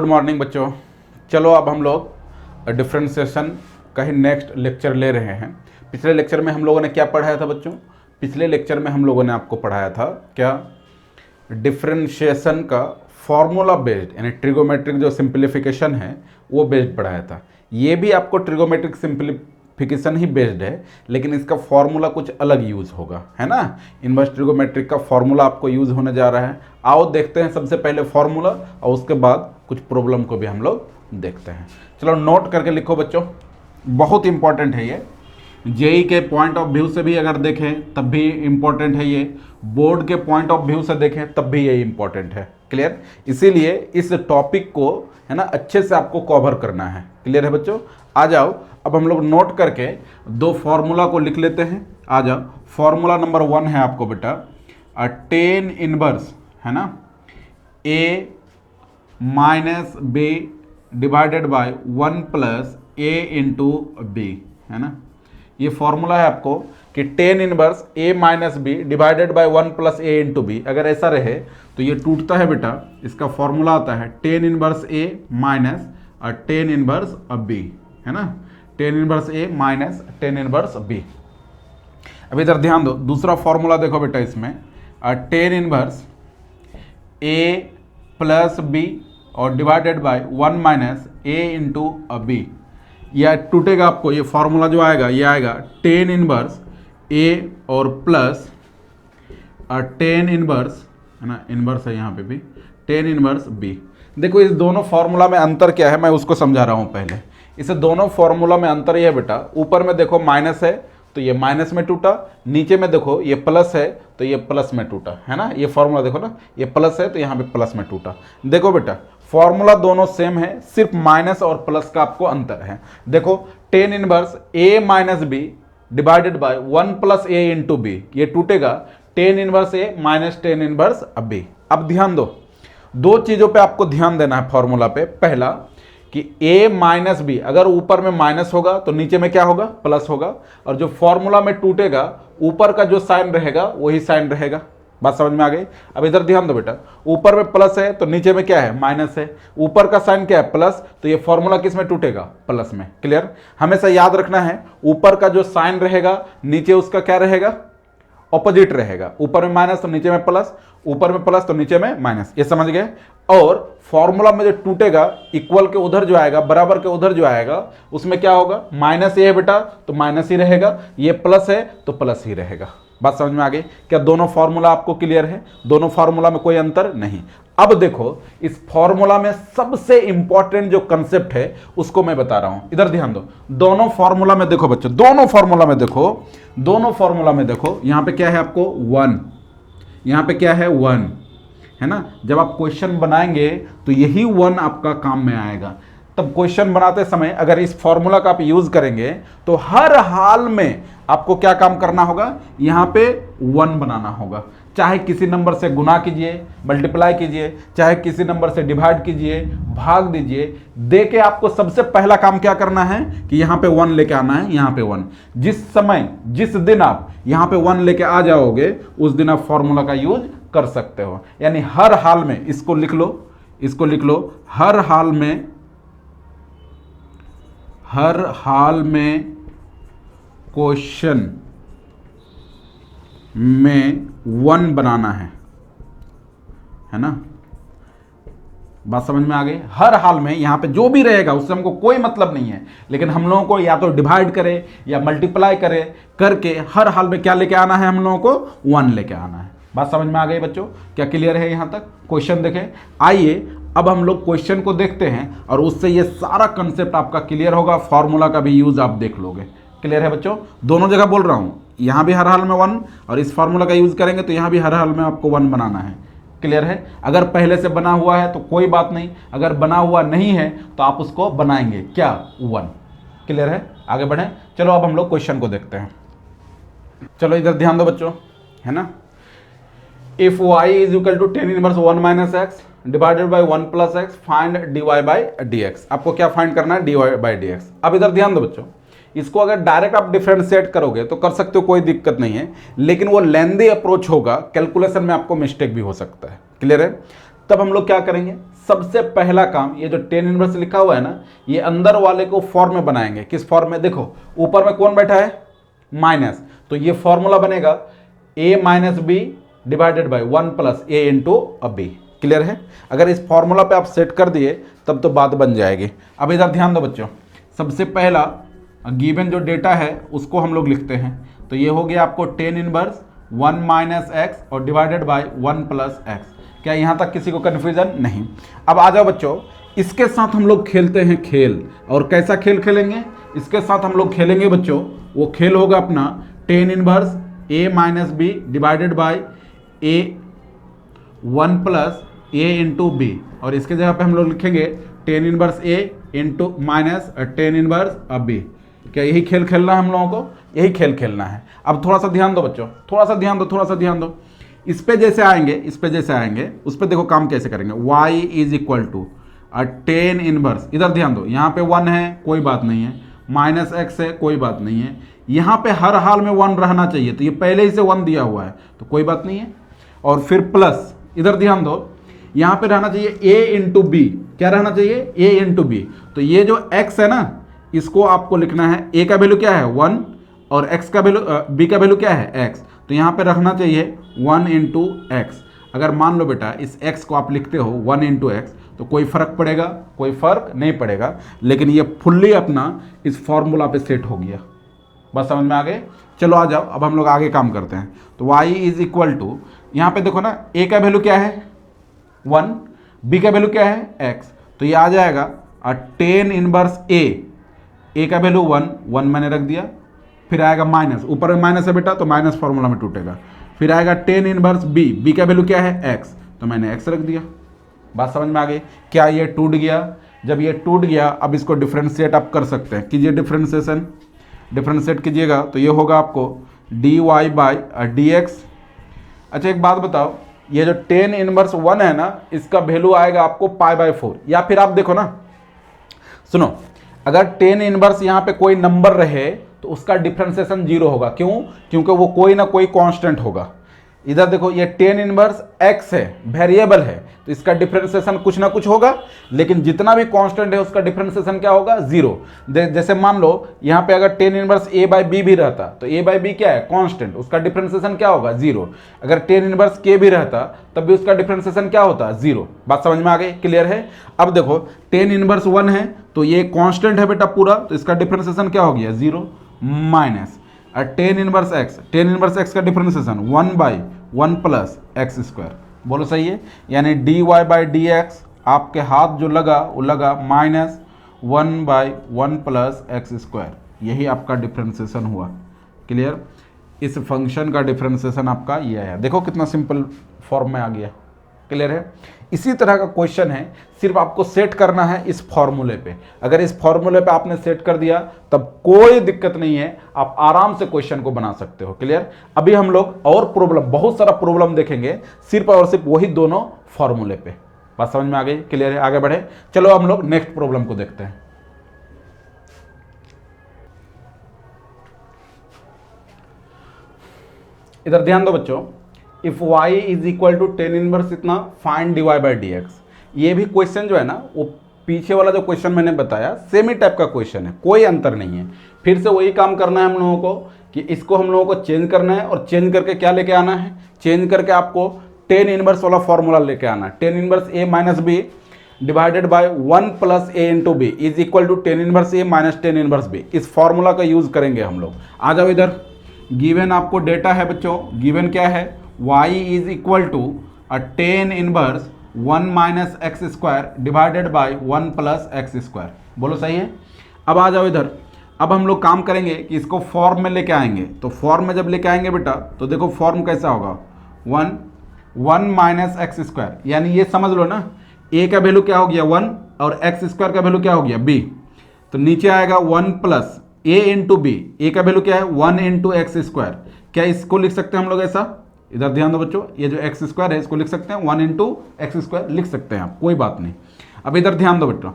Good morning बच्चों। चलो अब हम लोग डिफरेंशिएशन का ही नेक्स्ट लेक्चर ले रहे हैं। पिछले लेक्चर में हम लोगों ने क्या पढ़ाया था बच्चों? पिछले लेक्चर में हम लोगों ने आपको पढ़ाया था क्या? डिफरेंशिएशन का फॉर्मूला बेस्ड यानी ट्रिगोमेट्रिक जो सिंप्लीफिकेशन है वो बेस्ड पढ़ाया था। ये भी आपको ट्रिगोमेट्रिक सिंप्लीफिकेशन ही बेस्ड है, लेकिन इसका फॉर्मूला कुछ अलग यूज़ होगा, है ना। इनवर्स ट्रिगोमेट्रिक का फॉर्मूला आपको यूज़ होने जा रहा है। आओ देखते हैं सबसे पहले फॉर्मूला और उसके बाद कुछ प्रॉब्लम को भी हम लोग देखते हैं। चलो नोट करके लिखो बच्चों, बहुत इंपॉर्टेंट है ये। जेई के पॉइंट ऑफ व्यू से भी अगर देखें तब भी इम्पोर्टेंट है ये, बोर्ड के पॉइंट ऑफ व्यू से देखें तब भी ये इम्पोर्टेंट है। क्लियर? इसीलिए इस टॉपिक को है ना अच्छे से आपको कवर करना है। क्लियर है बच्चों? आ जाओ अब हम लोग नोट करके दो फॉर्मूला को लिख लेते हैं। आ जाओ, फॉर्मूला नंबर 1 है आपको बेटा टेन इनवर्स है ना A minus B divided by 1 plus A into B, है ना। ये फॉर्मूला है आपको कि tan inverse A minus B divided by 1 plus A into B. अगर ऐसा रहे तो ये टूटता है बेटा। इसका फॉर्मूला आता है टेन इनवर्स ए माइनस और टेन इनवर्स बी, है ना। टेन इनवर्स ए माइनस टेन इनवर्स बी। अब इधर ध्यान दो, दूसरा फॉर्मूला देखो बेटा इसमें tan inverse a plus b और divided by 1 minus a into b. यह टूटेगा आपको, ये फॉर्मूला जो आएगा ये आएगा टेन इनवर्स ए और प्लस टेन इनवर्स, है ना, इनवर्स है यहाँ पे भी, टेन इनवर्स बी। देखो इस दोनों फॉर्मूला में अंतर क्या है मैं उसको समझा रहा हूँ पहले। इस दोनों फॉर्मूला में अंतर ये है बेटा, ऊपर में देखो माइनस है तो ये माइनस में टूटा, नीचे में देखो ये प्लस है तो ये प्लस में टूटा, है ना। ये फॉर्मूला देखो ना, ये प्लस है तो यहाँ पे प्लस में टूटा। देखो बेटा फॉर्मूला दोनों सेम है, सिर्फ माइनस और प्लस का आपको अंतर है। देखो tan inverse A minus B divided by 1 plus A into b, ये टूटेगा टेन इनवर्स ए माइनस टेन इनवर्स बी। अब ध्यान दो, दो चीज़ों पे आपको ध्यान देना है फॉर्मूला पे। पहला कि a माइनस बी, अगर ऊपर में माइनस होगा तो नीचे में क्या होगा? प्लस होगा। और जो फॉर्मूला में टूटेगा ऊपर का जो साइन रहेगा वही साइन रहेगा। बात समझ में आ गई? अब इधर ध्यान दो बेटा, ऊपर में प्लस है तो नीचे में क्या है? माइनस है। ऊपर का साइन क्या है? प्लस, तो ये फॉर्मूला किस में टूटेगा? प्लस में। क्लियर? हमेशा याद रखना है ऊपर का जो साइन रहेगा नीचे उसका क्या रहेगा? ऑपोजिट रहेगा। ऊपर में माइनस तो नीचे में प्लस, ऊपर में प्लस तो नीचे में माइनस। ये समझ गए? और फॉर्मूला में जो टूटेगा इक्वल के उधर जो आएगा, बराबर के उधर जो आएगा, उसमें क्या होगा? माइनस ये है बेटा तो माइनस ही रहेगा, ये प्लस है तो प्लस ही रहेगा। बात समझ में आ गई? क्या दोनों फॉर्मूला आपको क्लियर है? दोनों फॉर्मूला में कोई अंतर नहीं। अब देखो इस फॉर्मूला में सबसे इंपॉर्टेंट जो कंसेप्ट है उसको मैं बता रहा हूं। इधर ध्यान दो, दोनों फॉर्मूला में देखो बच्चों, दोनों फॉर्मूला में देखो, दोनों फॉर्मूला में देखो, यहां पे क्या है आपको? 1, यहां पे क्या है? 1, है ना। जब आप क्वेश्चन बनाएंगे तो यही 1 आपका काम में आएगा। तब क्वेश्चन बनाते समय अगर इस फॉर्मूला का आप यूज करेंगे तो हर हाल में आपको क्या काम करना होगा? यहां पे 1 बनाना होगा। चाहे किसी नंबर से गुना कीजिए, मल्टीप्लाई कीजिए, चाहे किसी नंबर से डिवाइड कीजिए, भाग दीजिए, दे के आपको सबसे पहला काम क्या करना है कि यहां पे 1 लेके आना है। यहां पे 1, जिस समय जिस दिन आप यहां पे 1 लेके आ जाओगे उस दिन आप फॉर्मूला का यूज कर सकते हो। यानी हर हाल में, इसको लिख लो, इसको लिख लो, हर हाल में क्वेश्चन में 1 बनाना है ना। बात समझ में आ गई? हर हाल में यहां पे जो भी रहेगा उससे हमको कोई मतलब नहीं है, लेकिन हम लोगों को या तो डिवाइड करे या मल्टीप्लाई करे करके हर हाल में क्या लेके आना है? हम लोगों को 1 लेके आना है। बात समझ में आ गई बच्चों? क्या क्लियर है यहां तक? क्वेश्चन देखें। आइए अब हम लोग क्वेश्चन को देखते हैं और उससे ये सारा कंसेप्ट आपका क्लियर होगा। फॉर्मूला का भी यूज आप देख लोगे। क्लियर है बच्चों? दोनों जगह बोल रहा हूं, यहां भी हर हाल में 1 और इस फॉर्मूला का यूज करेंगे तो यहां भी हर हाल में आपको 1 बनाना है। क्लियर है? अगर पहले से बना हुआ है तो कोई बात नहीं, अगर बना हुआ नहीं है तो आप उसको बनाएंगे क्या? 1। क्लियर है? आगे बढ़ें। चलो अब हम लोग क्वेश्चन को देखते हैं। चलो इधर ध्यान दो बच्चों, है ना। If y is equal to ten inverse 1 minus x divided by 1 plus x, find dy by dx। आपको क्या फाइंड करना है? dy by dx। अब इधर ध्यान दो बच्चों, इसको अगर डायरेक्ट आप डिफरेंशिएट करोगे तो कर सकते हो, कोई दिक्कत नहीं है, लेकिन वो लेंदी अप्रोच होगा, कैलकुलेशन में आपको मिस्टेक भी हो सकता है। क्लियर है? तब हम लोग क्या करेंगे? सबसे पहला काम ये जो टेन इनवर्स लिखा हुआ है ना, ये अंदर वाले को फॉर्म में बनाएंगे। किस फॉर्म में? देखो ऊपर में कौन बैठा है? माइनस, तो ये फॉर्मूला बनेगा a minus B divided by 1 plus a into b. Clear है? अगर इस फॉर्मूला पे आप सेट कर दिए तब तो बात बन जाएगी। अब इधर ध्यान दो बच्चों, सबसे पहला गिवन जो डेटा है उसको हम लोग लिखते हैं। तो ये हो गया आपको टेन इनवर्स 1 माइनस एक्स और डिवाइडेड बाई 1 प्लस एक्स। क्या यहाँ तक किसी को कन्फ्यूजन? नहीं। अब आ जाओ बच्चों, इसके साथ हम लोग खेलते हैं खेल। और कैसा खेल खेलेंगे? इसके साथ हम लोग खेलेंगे बच्चों, वो खेल होगा अपना tan inverse a minus B divided by a 1 plus a into b. और इसके जगह पे हम लोग लिखेंगे tan inverse a into minus tan inverse b. क्या यही खेल खेलना है हम लोगों को? यही खेल खेलना है। अब थोड़ा सा ध्यान दो बच्चों, थोड़ा सा ध्यान दो। इस पे जैसे आएंगे उस पे देखो काम कैसे करेंगे। y is equal to ten inverse, इधर ध्यान दो, यहाँ पे 1 है कोई बात नहीं है, माइनस एक्स है कोई बात नहीं है, यहाँ पे हर हाल में 1 रहना चाहिए, तो ये पहले ही से 1 दिया हुआ है तो कोई बात नहीं है। और फिर प्लस, इधर ध्यान दो, यहाँ पे रहना चाहिए a इंटू बी। क्या रहना चाहिए? a into b. तो ये जो x है ना, इसको आपको लिखना है, a का वैल्यू क्या है? 1 और x का वैल्यू b का वैल्यू क्या है? x। तो यहाँ पे रखना चाहिए 1 इंटू एक्स। अगर मान लो बेटा इस x को आप लिखते हो 1 इंटू एक्स तो कोई फर्क पड़ेगा? कोई फर्क नहीं पड़ेगा, लेकिन ये फुल्ली अपना इस फॉर्मूला पे सेट हो गया। बस समझ में आ गए? चलो आ जाओ, अब हम लोग आगे काम करते हैं। तो y इज इक्वल टू, यहाँ पे देखो ना a का वैल्यू क्या है? 1, b का वैल्यू क्या है? x। तो ये आ जाएगा टेन इनवर्स a का वैल्यू 1 मैंने रख दिया, फिर आएगा माइनस, ऊपर में माइनस है बेटा तो माइनस फॉर्मूला में टूटेगा, फिर आएगा टेन इनवर्स b का वैल्यू क्या है? x, तो मैंने x रख दिया। बात समझ में आ गई? क्या ये टूट गया? जब ये टूट गया अब इसको डिफ्रेंशिएट आप कर सकते हैं। कीजिए डिफ्रेंशिएशन, डिफ्रेंशिएट कीजिएगा तो ये होगा आपको dy बाई dx। अच्छा एक बात बताओ, ये जो टेन इनवर्स 1 है ना, इसका वैल्यू आएगा आपको π/4। या फिर आप देखो ना, सुनो, अगर टेन इनवर्स यहाँ पे कोई नंबर रहे तो उसका डिफ्रेंशिएशन 0 होगा। क्यों? क्योंकि वो कोई ना कोई कांस्टेंट होगा। इधर देखो ये टेन इनवर्स x है, वेरिएबल है, तो इसका डिफ्रेंशिएशन कुछ ना कुछ होगा, लेकिन जितना भी कांस्टेंट है उसका डिफ्रेंशिएशन क्या होगा? 0। जैसे मान लो यहाँ पे अगर tan inverse a by b भी रहता तो a बाई बी क्या है? कांस्टेंट, उसका डिफ्रेंशिएशन क्या होगा? 0। अगर टेन इनवर्स k भी रहता तब भी उसका डिफ्रेंशिएशन क्या होता? 0। बात समझ में आ गई? क्लियर है? अब देखो टेन इनवर्स 1 है तो ये कांस्टेंट है बेटा पूरा, तो इसका डिफ्रेंशिएशन क्या हो गया? 0 माइनस टेन इनवर्स एक्स का differentiation 1 by 1 plus x square. बोलो सही है? यानी dy बाई डी एक्स, आपके हाथ जो लगा वो लगा minus 1 by 1 plus x square. यही आपका डिफ्रेंशिएशन हुआ। क्लियर? इस फंक्शन का डिफ्रेंशिएशन आपका ये आया। देखो कितना सिंपल फॉर्म में आ गया। क्लियर है? इसी तरह का क्वेश्चन है, सिर्फ आपको सेट करना है इस फॉर्मूले पे। अगर इस फॉर्मूले पे आपने सेट कर दिया तब कोई दिक्कत नहीं है, आप आराम से क्वेश्चन को बना सकते हो। क्लियर? अभी हम लोग और प्रॉब्लम, बहुत सारा प्रॉब्लम देखेंगे सिर्फ और सिर्फ वही दोनों फॉर्मूले पे। बात समझ में आ गई? क्लियर है? आगे बढ़े, चलो हम लोग नेक्स्ट प्रॉब्लम को देखते हैं। इधर ध्यान दो बच्चों, if y is equal to ten inverse इतना find dy by D X. ये भी क्वेश्चन जो है ना, वो पीछे वाला जो क्वेश्चन मैंने बताया सेम ही टाइप का क्वेश्चन है, कोई अंतर नहीं है। फिर से वही काम करना है हम लोगों को कि इसको हम लोगों को चेंज करना है, और चेंज करके क्या लेके आना है? चेंज करके आपको टेन इनवर्स वाला फॉर्मूला लेके आना है। Tan inverse a minus B divided by 1 plus a into b is equal to ten inverse a minus tan inverse b। इस फॉर्मूला का यूज करेंगे हम लोग। आ जाओ इधर, गिवन आपको डेटा है बच्चों, गिवन क्या है? y is equal to ten inverse 1 minus x square divided by 1 plus x square. बोलो सही है? अब आ जाओ इधर, अब हम लोग काम करेंगे कि इसको फॉर्म में लेके आएंगे। तो फॉर्म में जब लेके आएंगे बेटा तो देखो फॉर्म कैसा होगा, 1 माइनस एक्स स्क्वायर, यानी ये समझ लो ना, a का वैल्यू क्या हो गया 1 और एक्स स्क्वायर का वैल्यू क्या हो गया b। तो नीचे आएगा 1 प्लस a इंटू बी, ए का वैल्यू क्या है 1 इंटू एक्स स्क्वायर। क्या इसको लिख सकते हैं हम लोग ऐसा? इधर ध्यान दो बच्चों, ये जो एक्स स्क्वायर है इसको लिख सकते हैं 1 इंटू एक्स स्क्वायर, लिख सकते हैं आप, कोई बात नहीं। अब इधर ध्यान दो बेटा,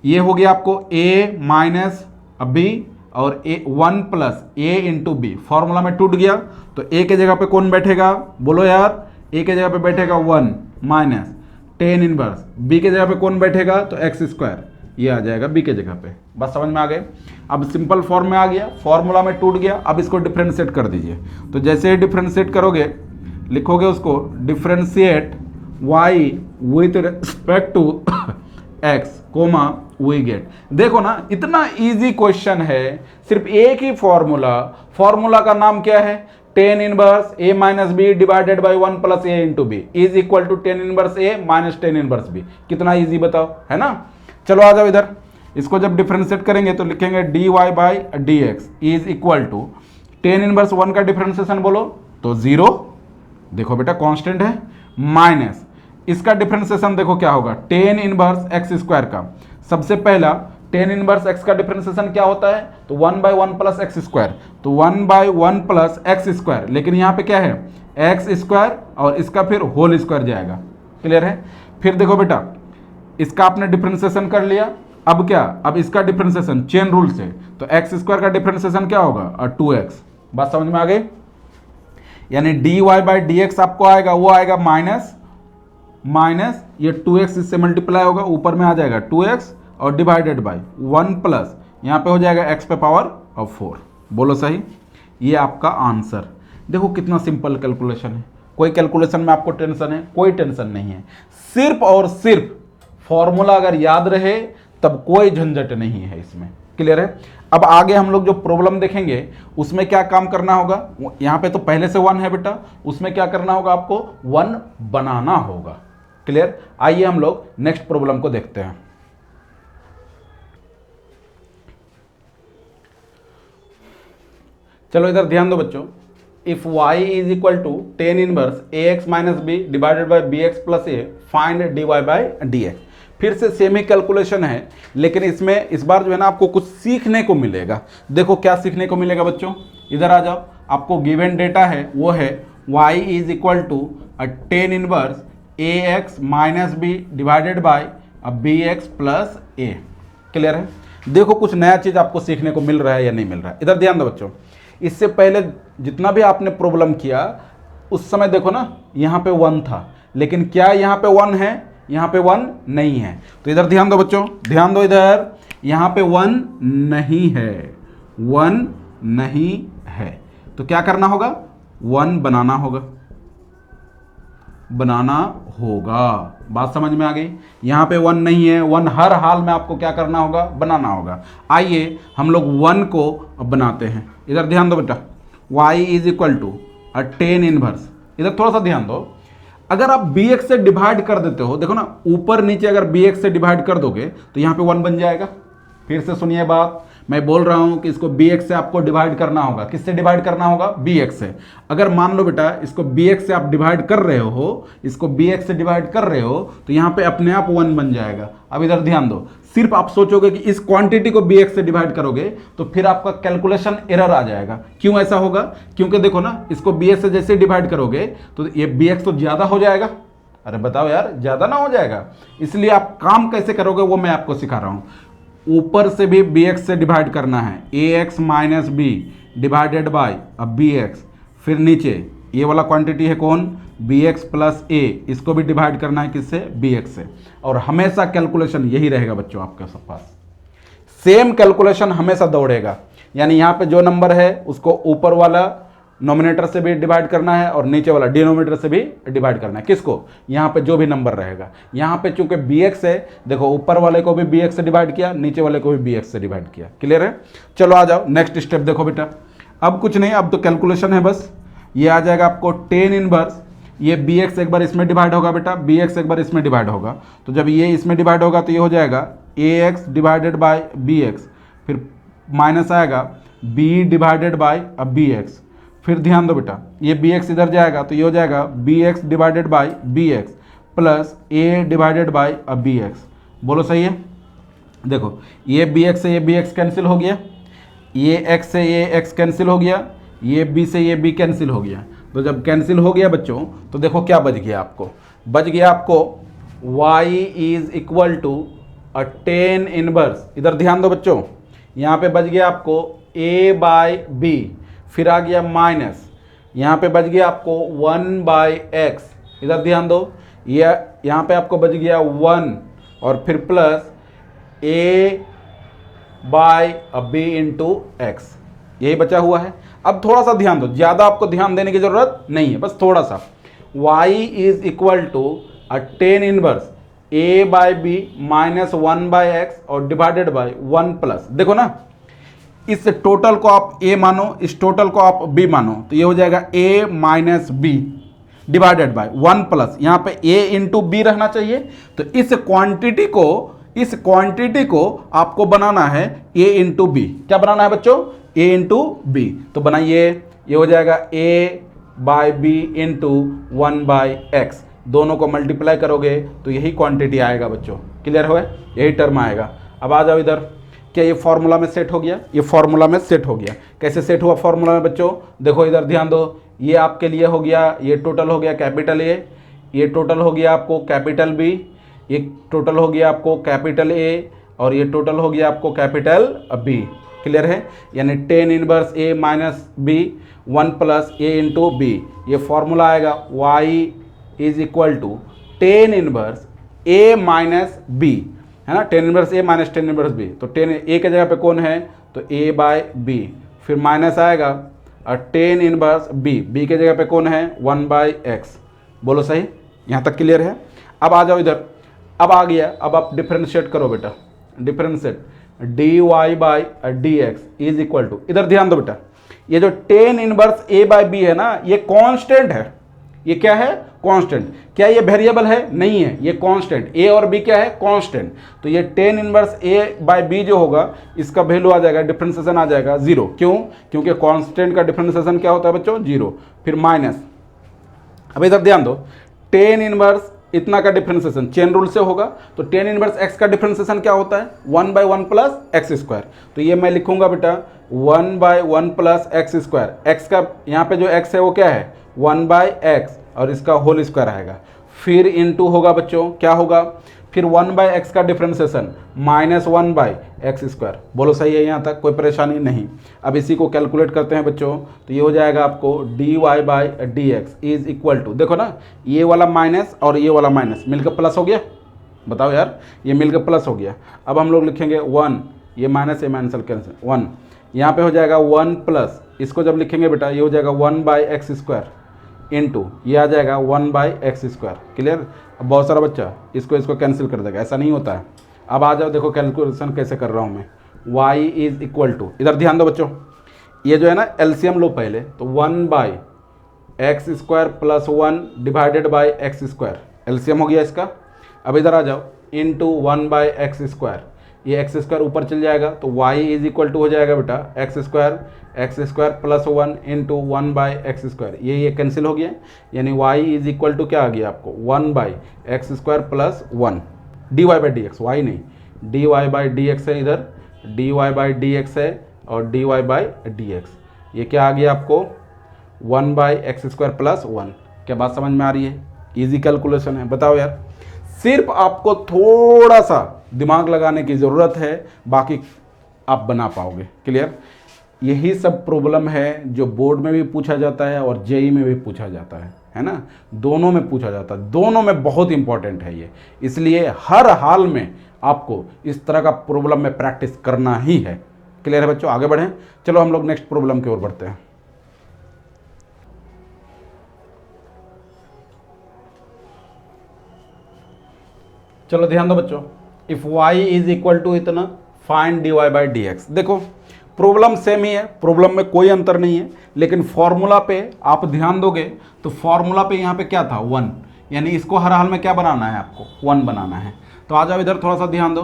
ये हो गया आपको a माइनस b और a 1 plus a into b, formula में टूट गया। तो a के जगह पे कौन बैठेगा? बोलो यार, a के जगह पे बैठेगा 1 माइनस टेन इनवर्स, बी के जगह पे कौन बैठेगा तो एक्स स्क्वायर, ये आ जाएगा बी के जगह पे। बस समझ में आ गए। अब सिंपल फॉर्म में आ गया, फॉर्मूला में टूट गया, अब इसको डिफ्रेंशिएट कर दीजिए। तो जैसे ही डिफ्रेंशिएट करोगे, लिखोगे उसको differentiate y with respect to x comma we get. देखो ना, इतना इजी क्वेश्चन है, सिर्फ एक ही फॉर्मूला का नाम क्या है, tan inverse a minus B divided by 1 plus A into b is equal to ten inverse a minus tan inverse b. कितना इजी बताओ, है ना। चलो आ जाओ इधर, इसको जब डिफरेंशिएट करेंगे तो लिखेंगे d Y by D x is equal to ten inverse 1 का डिफरेंशिएशन बोलो तो 0, देखो बेटा कांस्टेंट है, माइनस इसका डिफरेंशिएशन देखो क्या होगा, टेन इनवर्स एक्स स्क्वायर का। सबसे पहला टेन इनवर्स एक्स का डिफरेंशिएशन क्या होता है, तो 1/1 प्लस एक्स स्क्वायर, तो 1/1 प्लस एक्स स्क्वायर, लेकिन यहाँ पे क्या है एक्स स्क्वायर और इसका फिर होल स्क्वायर जाएगा। क्लियर है। फिर देखो बेटा, इसका आपने डिफरेंशिएशन कर लिया, अब क्या, अब इसका डिफरेंशिएशन चेन रूल से, तो एक्स स्क्वायर का डिफरेंशिएशन क्या होगा और 2x। बात समझ में आ गई। यानी dy बाई डी एक्स आपको आएगा, वो आएगा माइनस ये 2x इससे मल्टीप्लाई होगा, ऊपर में आ जाएगा 2x और डिवाइडेड बाई 1 प्लस यहाँ पे हो जाएगा x पे पावर ऑफ 4। बोलो सही। ये आपका आंसर। देखो कितना सिंपल कैलकुलेशन है, कोई कैलकुलेशन में आपको टेंशन है, कोई टेंशन नहीं है। सिर्फ और सिर्फ फॉर्मूला अगर याद रहे तब कोई झंझट नहीं है इसमें। क्लियर है। अब आगे हम लोग जो प्रॉब्लम देखेंगे उसमें क्या काम करना होगा, यहाँ पे तो पहले से 1 है बेटा, उसमें क्या करना होगा, आपको 1 बनाना होगा। क्लियर। आइए हम लोग नेक्स्ट प्रॉब्लम को देखते हैं। चलो इधर ध्यान दो बच्चों। If y is equal to ten inverse a x minus B divided by b x plus a find D Y by D x. फिर से सेम ही कैलकुलेशन है, लेकिन इसमें इस बार जो है ना आपको कुछ सीखने को मिलेगा। देखो क्या सीखने को मिलेगा बच्चों, इधर आ जाओ। आपको गिवन डेटा है वो है y is equal to ten inverse a x minus B divided by b x plus a. Clear है। देखो कुछ नया चीज़ आपको सीखने को मिल रहा है या नहीं मिल रहा है। इधर ध्यान दो बच्चों, इससे पहले जितना भी आपने प्रॉब्लम किया उस समय देखो ना यहाँ पे 1 था, लेकिन क्या यहाँ पे 1 है, यहाँ पे 1 नहीं है। तो इधर ध्यान दो बच्चों, ध्यान दो इधर, यहाँ पे 1 नहीं है, 1 नहीं है। तो क्या करना होगा, 1 बनाना होगा। बात समझ में आ गई। यहाँ पे 1 नहीं है, 1 हर हाल में आपको क्या करना होगा, बनाना होगा। आइए हम लोग 1 को अब बनाते हैं। इधर ध्यान दो बेटा, y is equal to ten inverse. इधर थोड़ा सा ध्यान दो, अगर आप bx से डिवाइड कर देते हो, देखो ना ऊपर नीचे अगर bx से डिवाइड कर दोगे तो यहाँ पे 1 बन जाएगा। फिर से सुनिए बात, मैं बोल रहा हूँ कि इसको bx से आपको डिवाइड करना होगा। किससे डिवाइड करना होगा, bx से। अगर मान लो बेटा इसको bx से आप डिवाइड कर रहे हो, इसको bx से डिवाइड कर रहे हो, तो यहाँ पे अपने आप 1 बन जाएगा। अब इधर ध्यान दो, सिर्फ आप सोचोगे कि इस क्वांटिटी को bx से डिवाइड करोगे तो फिर आपका कैलकुलेशन एरर आ जाएगा। क्यों ऐसा होगा, क्योंकि देखो ना इसको bx से जैसे डिवाइड करोगे तो ये bx तो ज़्यादा हो जाएगा। अरे बताओ यार, ज़्यादा ना हो जाएगा। इसलिए आप काम कैसे करोगे वो मैं आपको सिखा रहा हूँ। ऊपर से भी bx से डिवाइड करना है, ax minus B divided by अब bx, फिर नीचे ये वाला क्वांटिटी है कौन, bx प्लस a, इसको भी डिवाइड करना है किससे, bx से। और हमेशा कैलकुलेशन यही रहेगा बच्चों आपके सब पास, सेम कैलकुलेशन हमेशा दौड़ेगा। यानी यहाँ पे जो नंबर है उसको ऊपर वाला नोमिनेटर से भी डिवाइड करना है और नीचे वाला डिनोमिनेटर से भी डिवाइड करना है। किसको, यहाँ पे जो भी नंबर रहेगा। यहाँ पे चूंकि bx है, देखो ऊपर वाले को भी bx से डिवाइड किया, नीचे वाले को भी bx से डिवाइड किया। क्लियर है। चलो आ जाओ नेक्स्ट स्टेप देखो बेटा। अब कुछ नहीं, अब तो कैलकुलेशन है बस। ये आ जाएगा आपको टेन इनवर्स, ये bx एक बार इसमें डिवाइड होगा बेटा, bx एक बार इसमें डिवाइड होगा। तो जब ये इसमें डिवाइड होगा तो ये हो जाएगा ax डिवाइडेड बाई bx, फिर माइनस आएगा b डिवाइडेड बाई bx। फिर ध्यान दो बेटा, ये bx इधर जाएगा तो ये हो जाएगा bx divided by bx plus a divided by bx। बोलो सही है। देखो ये bx से ये bx कैंसिल हो गया, ये x से ये x कैंसिल हो गया, ये b से ये b कैंसिल हो गया। तो जब कैंसिल हो गया बच्चों तो देखो क्या बच गया आपको, बच गया आपको y is equal to ten inverse. इधर ध्यान दो बच्चों, यहाँ पे बच गया आपको a बाई b, फिर आ गया माइनस, यहाँ पे बच गया आपको 1 बाई एक्स। इधर ध्यान दो, ये यहाँ पे आपको बच गया 1 और फिर plus a by b into x, यही बचा हुआ है। अब थोड़ा सा ध्यान दो, ज़्यादा आपको ध्यान देने की ज़रूरत नहीं है, बस थोड़ा सा। y is equal to ten inverse a by b minus 1 by x और डिवाइडेड बाय 1 प्लस, देखो ना इस टोटल को आप a मानो, इस टोटल को आप b मानो, तो ये हो जाएगा a minus B divided by 1 plus, यहाँ पे a इंटू बी रहना चाहिए। तो इस क्वांटिटी को आपको बनाना है a इंटू बी। क्या बनाना है बच्चों? a into b. तो बनाइए, ये हो जाएगा a by b into 1 by x, दोनों को मल्टीप्लाई करोगे तो यही क्वांटिटी आएगा बच्चों। क्लियर हो? यही टर्म आएगा। अब आ जाओ इधर, क्या ये फॉर्मूला में सेट हो गया? ये फॉर्मूला में सेट हो गया। कैसे सेट हुआ फॉर्मूला में बच्चों? देखो इधर ध्यान दो, ये आपके लिए हो गया, ये टोटल हो गया कैपिटल ए, ये टोटल हो गया आपको कैपिटल बी, ये टोटल हो गया आपको कैपिटल ए, और ये टोटल हो गया आपको कैपिटल बी। क्लियर है? यानी टेन इनवर्स ए माइनस बी 1 प्लस ए इंटू बी, ये फॉर्मूला आएगा y is equal to ten inverse A minus b, है ना, टेन इनवर्स ए माइनस टेन इनवर्स बी। तो टेन ए के जगह पे कौन है? तो ए बाय बी, फिर माइनस आएगा और टेन इनवर्स बी, बी के जगह पे कौन है? 1 बाय एक्स। बोलो सही? यहाँ तक क्लियर है? अब आ जाओ इधर, अब आ गया, अब आप डिफ्रेंशिएट करो बेटा, differentiate d Y by D x is equal to, इधर ध्यान दो बेटा, ये जो tan inverse a by b है ना, ये कांस्टेंट है। ये क्या है? कांस्टेंट। क्या ये वेरिएबल है? नहीं है, ये कांस्टेंट। ए और बी क्या है? कांस्टेंट। तो ये ten inverse a by B जो होगा, इसका वैल्यू आ जाएगा, डिफरेंशिएशन आ जाएगा 0। क्यों? क्योंकि कांस्टेंट का डिफरेंशिएशन क्या होता है बच्चों? 0। फिर माइनस, अब इधर ध्यान दो, टेन इनवर्स इतना का डिफरेंशिएशन चेन रूल से होगा, तो टेन इनवर्स एक्स का डिफरेंशिएशन क्या होता है? 1 बाय 1 प्लस एक्स स्क्वायर। तो ये मैं लिखूंगा बेटा 1 by 1 plus x square. X का यहाँ पे जो एक्स है वो क्या है? 1 बाय एक्स, और इसका होल स्क्वायर आएगा। फिर इनटू होगा बच्चों, क्या होगा? फिर 1 बाय एक्स का differentiation minus 1 by x square. बोलो सही है? यहाँ तक कोई परेशानी नहीं। अब इसी को कैलकुलेट करते हैं बच्चों, तो ये हो जाएगा आपको d Y by D x is equal to, देखो ना ये वाला माइनस और ये वाला माइनस मिलकर प्लस हो गया। बताओ यार, ये मिलकर प्लस हो गया। अब हम लोग लिखेंगे 1, ये माइनस कैंसिल 1, यहाँ पे हो जाएगा 1 प्लस, इसको जब लिखेंगे बेटा ये हो जाएगा 1 बाई एक्स स्क्वायर इंटू ये आ जाएगा 1 बाई एक्स स्क्वायर। क्लियर? अब बहुत सारा बच्चा इसको कैंसिल कर देगा, ऐसा नहीं होता है। अब आ जाओ, देखो कैलकुलेशन कैसे कर रहा हूँ मैं। y इज इक्वल टू, इधर ध्यान दो बच्चों, ये जो है ना एलसीएम लो पहले, तो 1 by x square plus 1 divided by x square, LCM हो गया इसका। अब इधर आ जाओ, इंटू 1 बाई एक्स स्क्वायर, ये एक्स स्क्वायर ऊपर चल जाएगा, तो y इज इक्वल टू हो जाएगा बेटा x square plus 1 into 1 by x square, ये कैंसिल हो गया। यानी y इज इक्वल टू क्या आ गया आपको? 1 by x square plus 1 D Y by D X, Y नहीं, D Y by D X है, इधर D Y by D X है और D Y by D X, ये क्या आ गया आपको? 1 बाई एक्स स्क्वायर प्लस 1। क्या बात समझ में आ रही है? इजी कैलकुलेशन है। बताओ यार, सिर्फ आपको थोड़ा सा दिमाग लगाने की ज़रूरत है, बाकी आप बना पाओगे। क्लियर? यही सब प्रॉब्लम है जो बोर्ड में भी पूछा जाता है और जेई में भी पूछा जाता है ना, दोनों में पूछा जाता है, दोनों में बहुत इंपॉर्टेंट है ये। इसलिए हर हाल में आपको इस तरह का प्रॉब्लम में प्रैक्टिस करना ही है। क्लियर है बच्चों? आगे बढ़ें, चलो हम लोग नेक्स्ट प्रॉब्लम की ओर बढ़ते हैं। चलो ध्यान दो बच्चों, if y is equal to इतना, find D Y by D X. देखो प्रॉब्लम सेम ही है, प्रॉब्लम में कोई अंतर नहीं है, लेकिन फॉर्मूला पे आप ध्यान दोगे तो फॉर्मूला पे यहाँ पे क्या था? 1, यानी इसको हर हाल में क्या बनाना है? आपको 1 बनाना है। तो आ जाओ इधर थोड़ा सा ध्यान दो,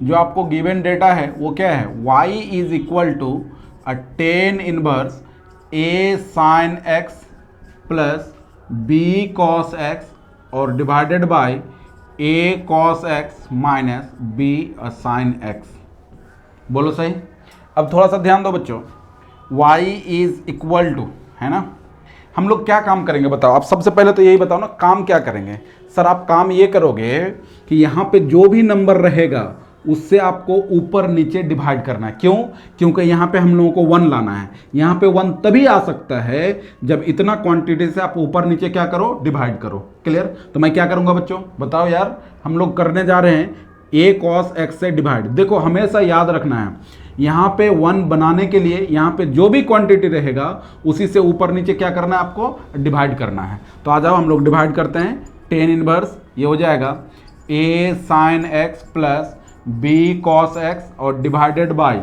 जो आपको गिवन डेटा है वो क्या है? y is equal to ten inverse a sine X plus b cos X और divided by a cos x minus b sine x। बोलो सही? अब थोड़ा सा ध्यान दो बच्चों, y इज इक्वल टू, है ना, हम लोग क्या काम करेंगे बताओ? आप सबसे पहले तो यही बताओ ना, काम क्या करेंगे? सर आप काम ये करोगे कि यहाँ पे जो भी नंबर रहेगा उससे आपको ऊपर नीचे डिवाइड करना है। क्यों? क्योंकि यहाँ पे हम लोगों को 1 लाना है। यहाँ पे 1 तभी आ सकता है जब इतना क्वांटिटी से आप ऊपर नीचे क्या करो, डिवाइड करो। क्लियर? तो मैं क्या करूँगा बच्चों, बताओ यार। हम लोग करने जा रहे हैं a cos x से डिवाइड। देखो हमेशा याद रखना है, यहाँ पे 1 बनाने के लिए यहाँ पे जो भी क्वांटिटी रहेगा उसी से ऊपर नीचे क्या करना है, आपको डिवाइड करना है। तो आ जाओ हम लोग डिवाइड करते हैं। टेन इनवर्स ये हो जाएगा a sin x plus b cos x और डिवाइडेड बाई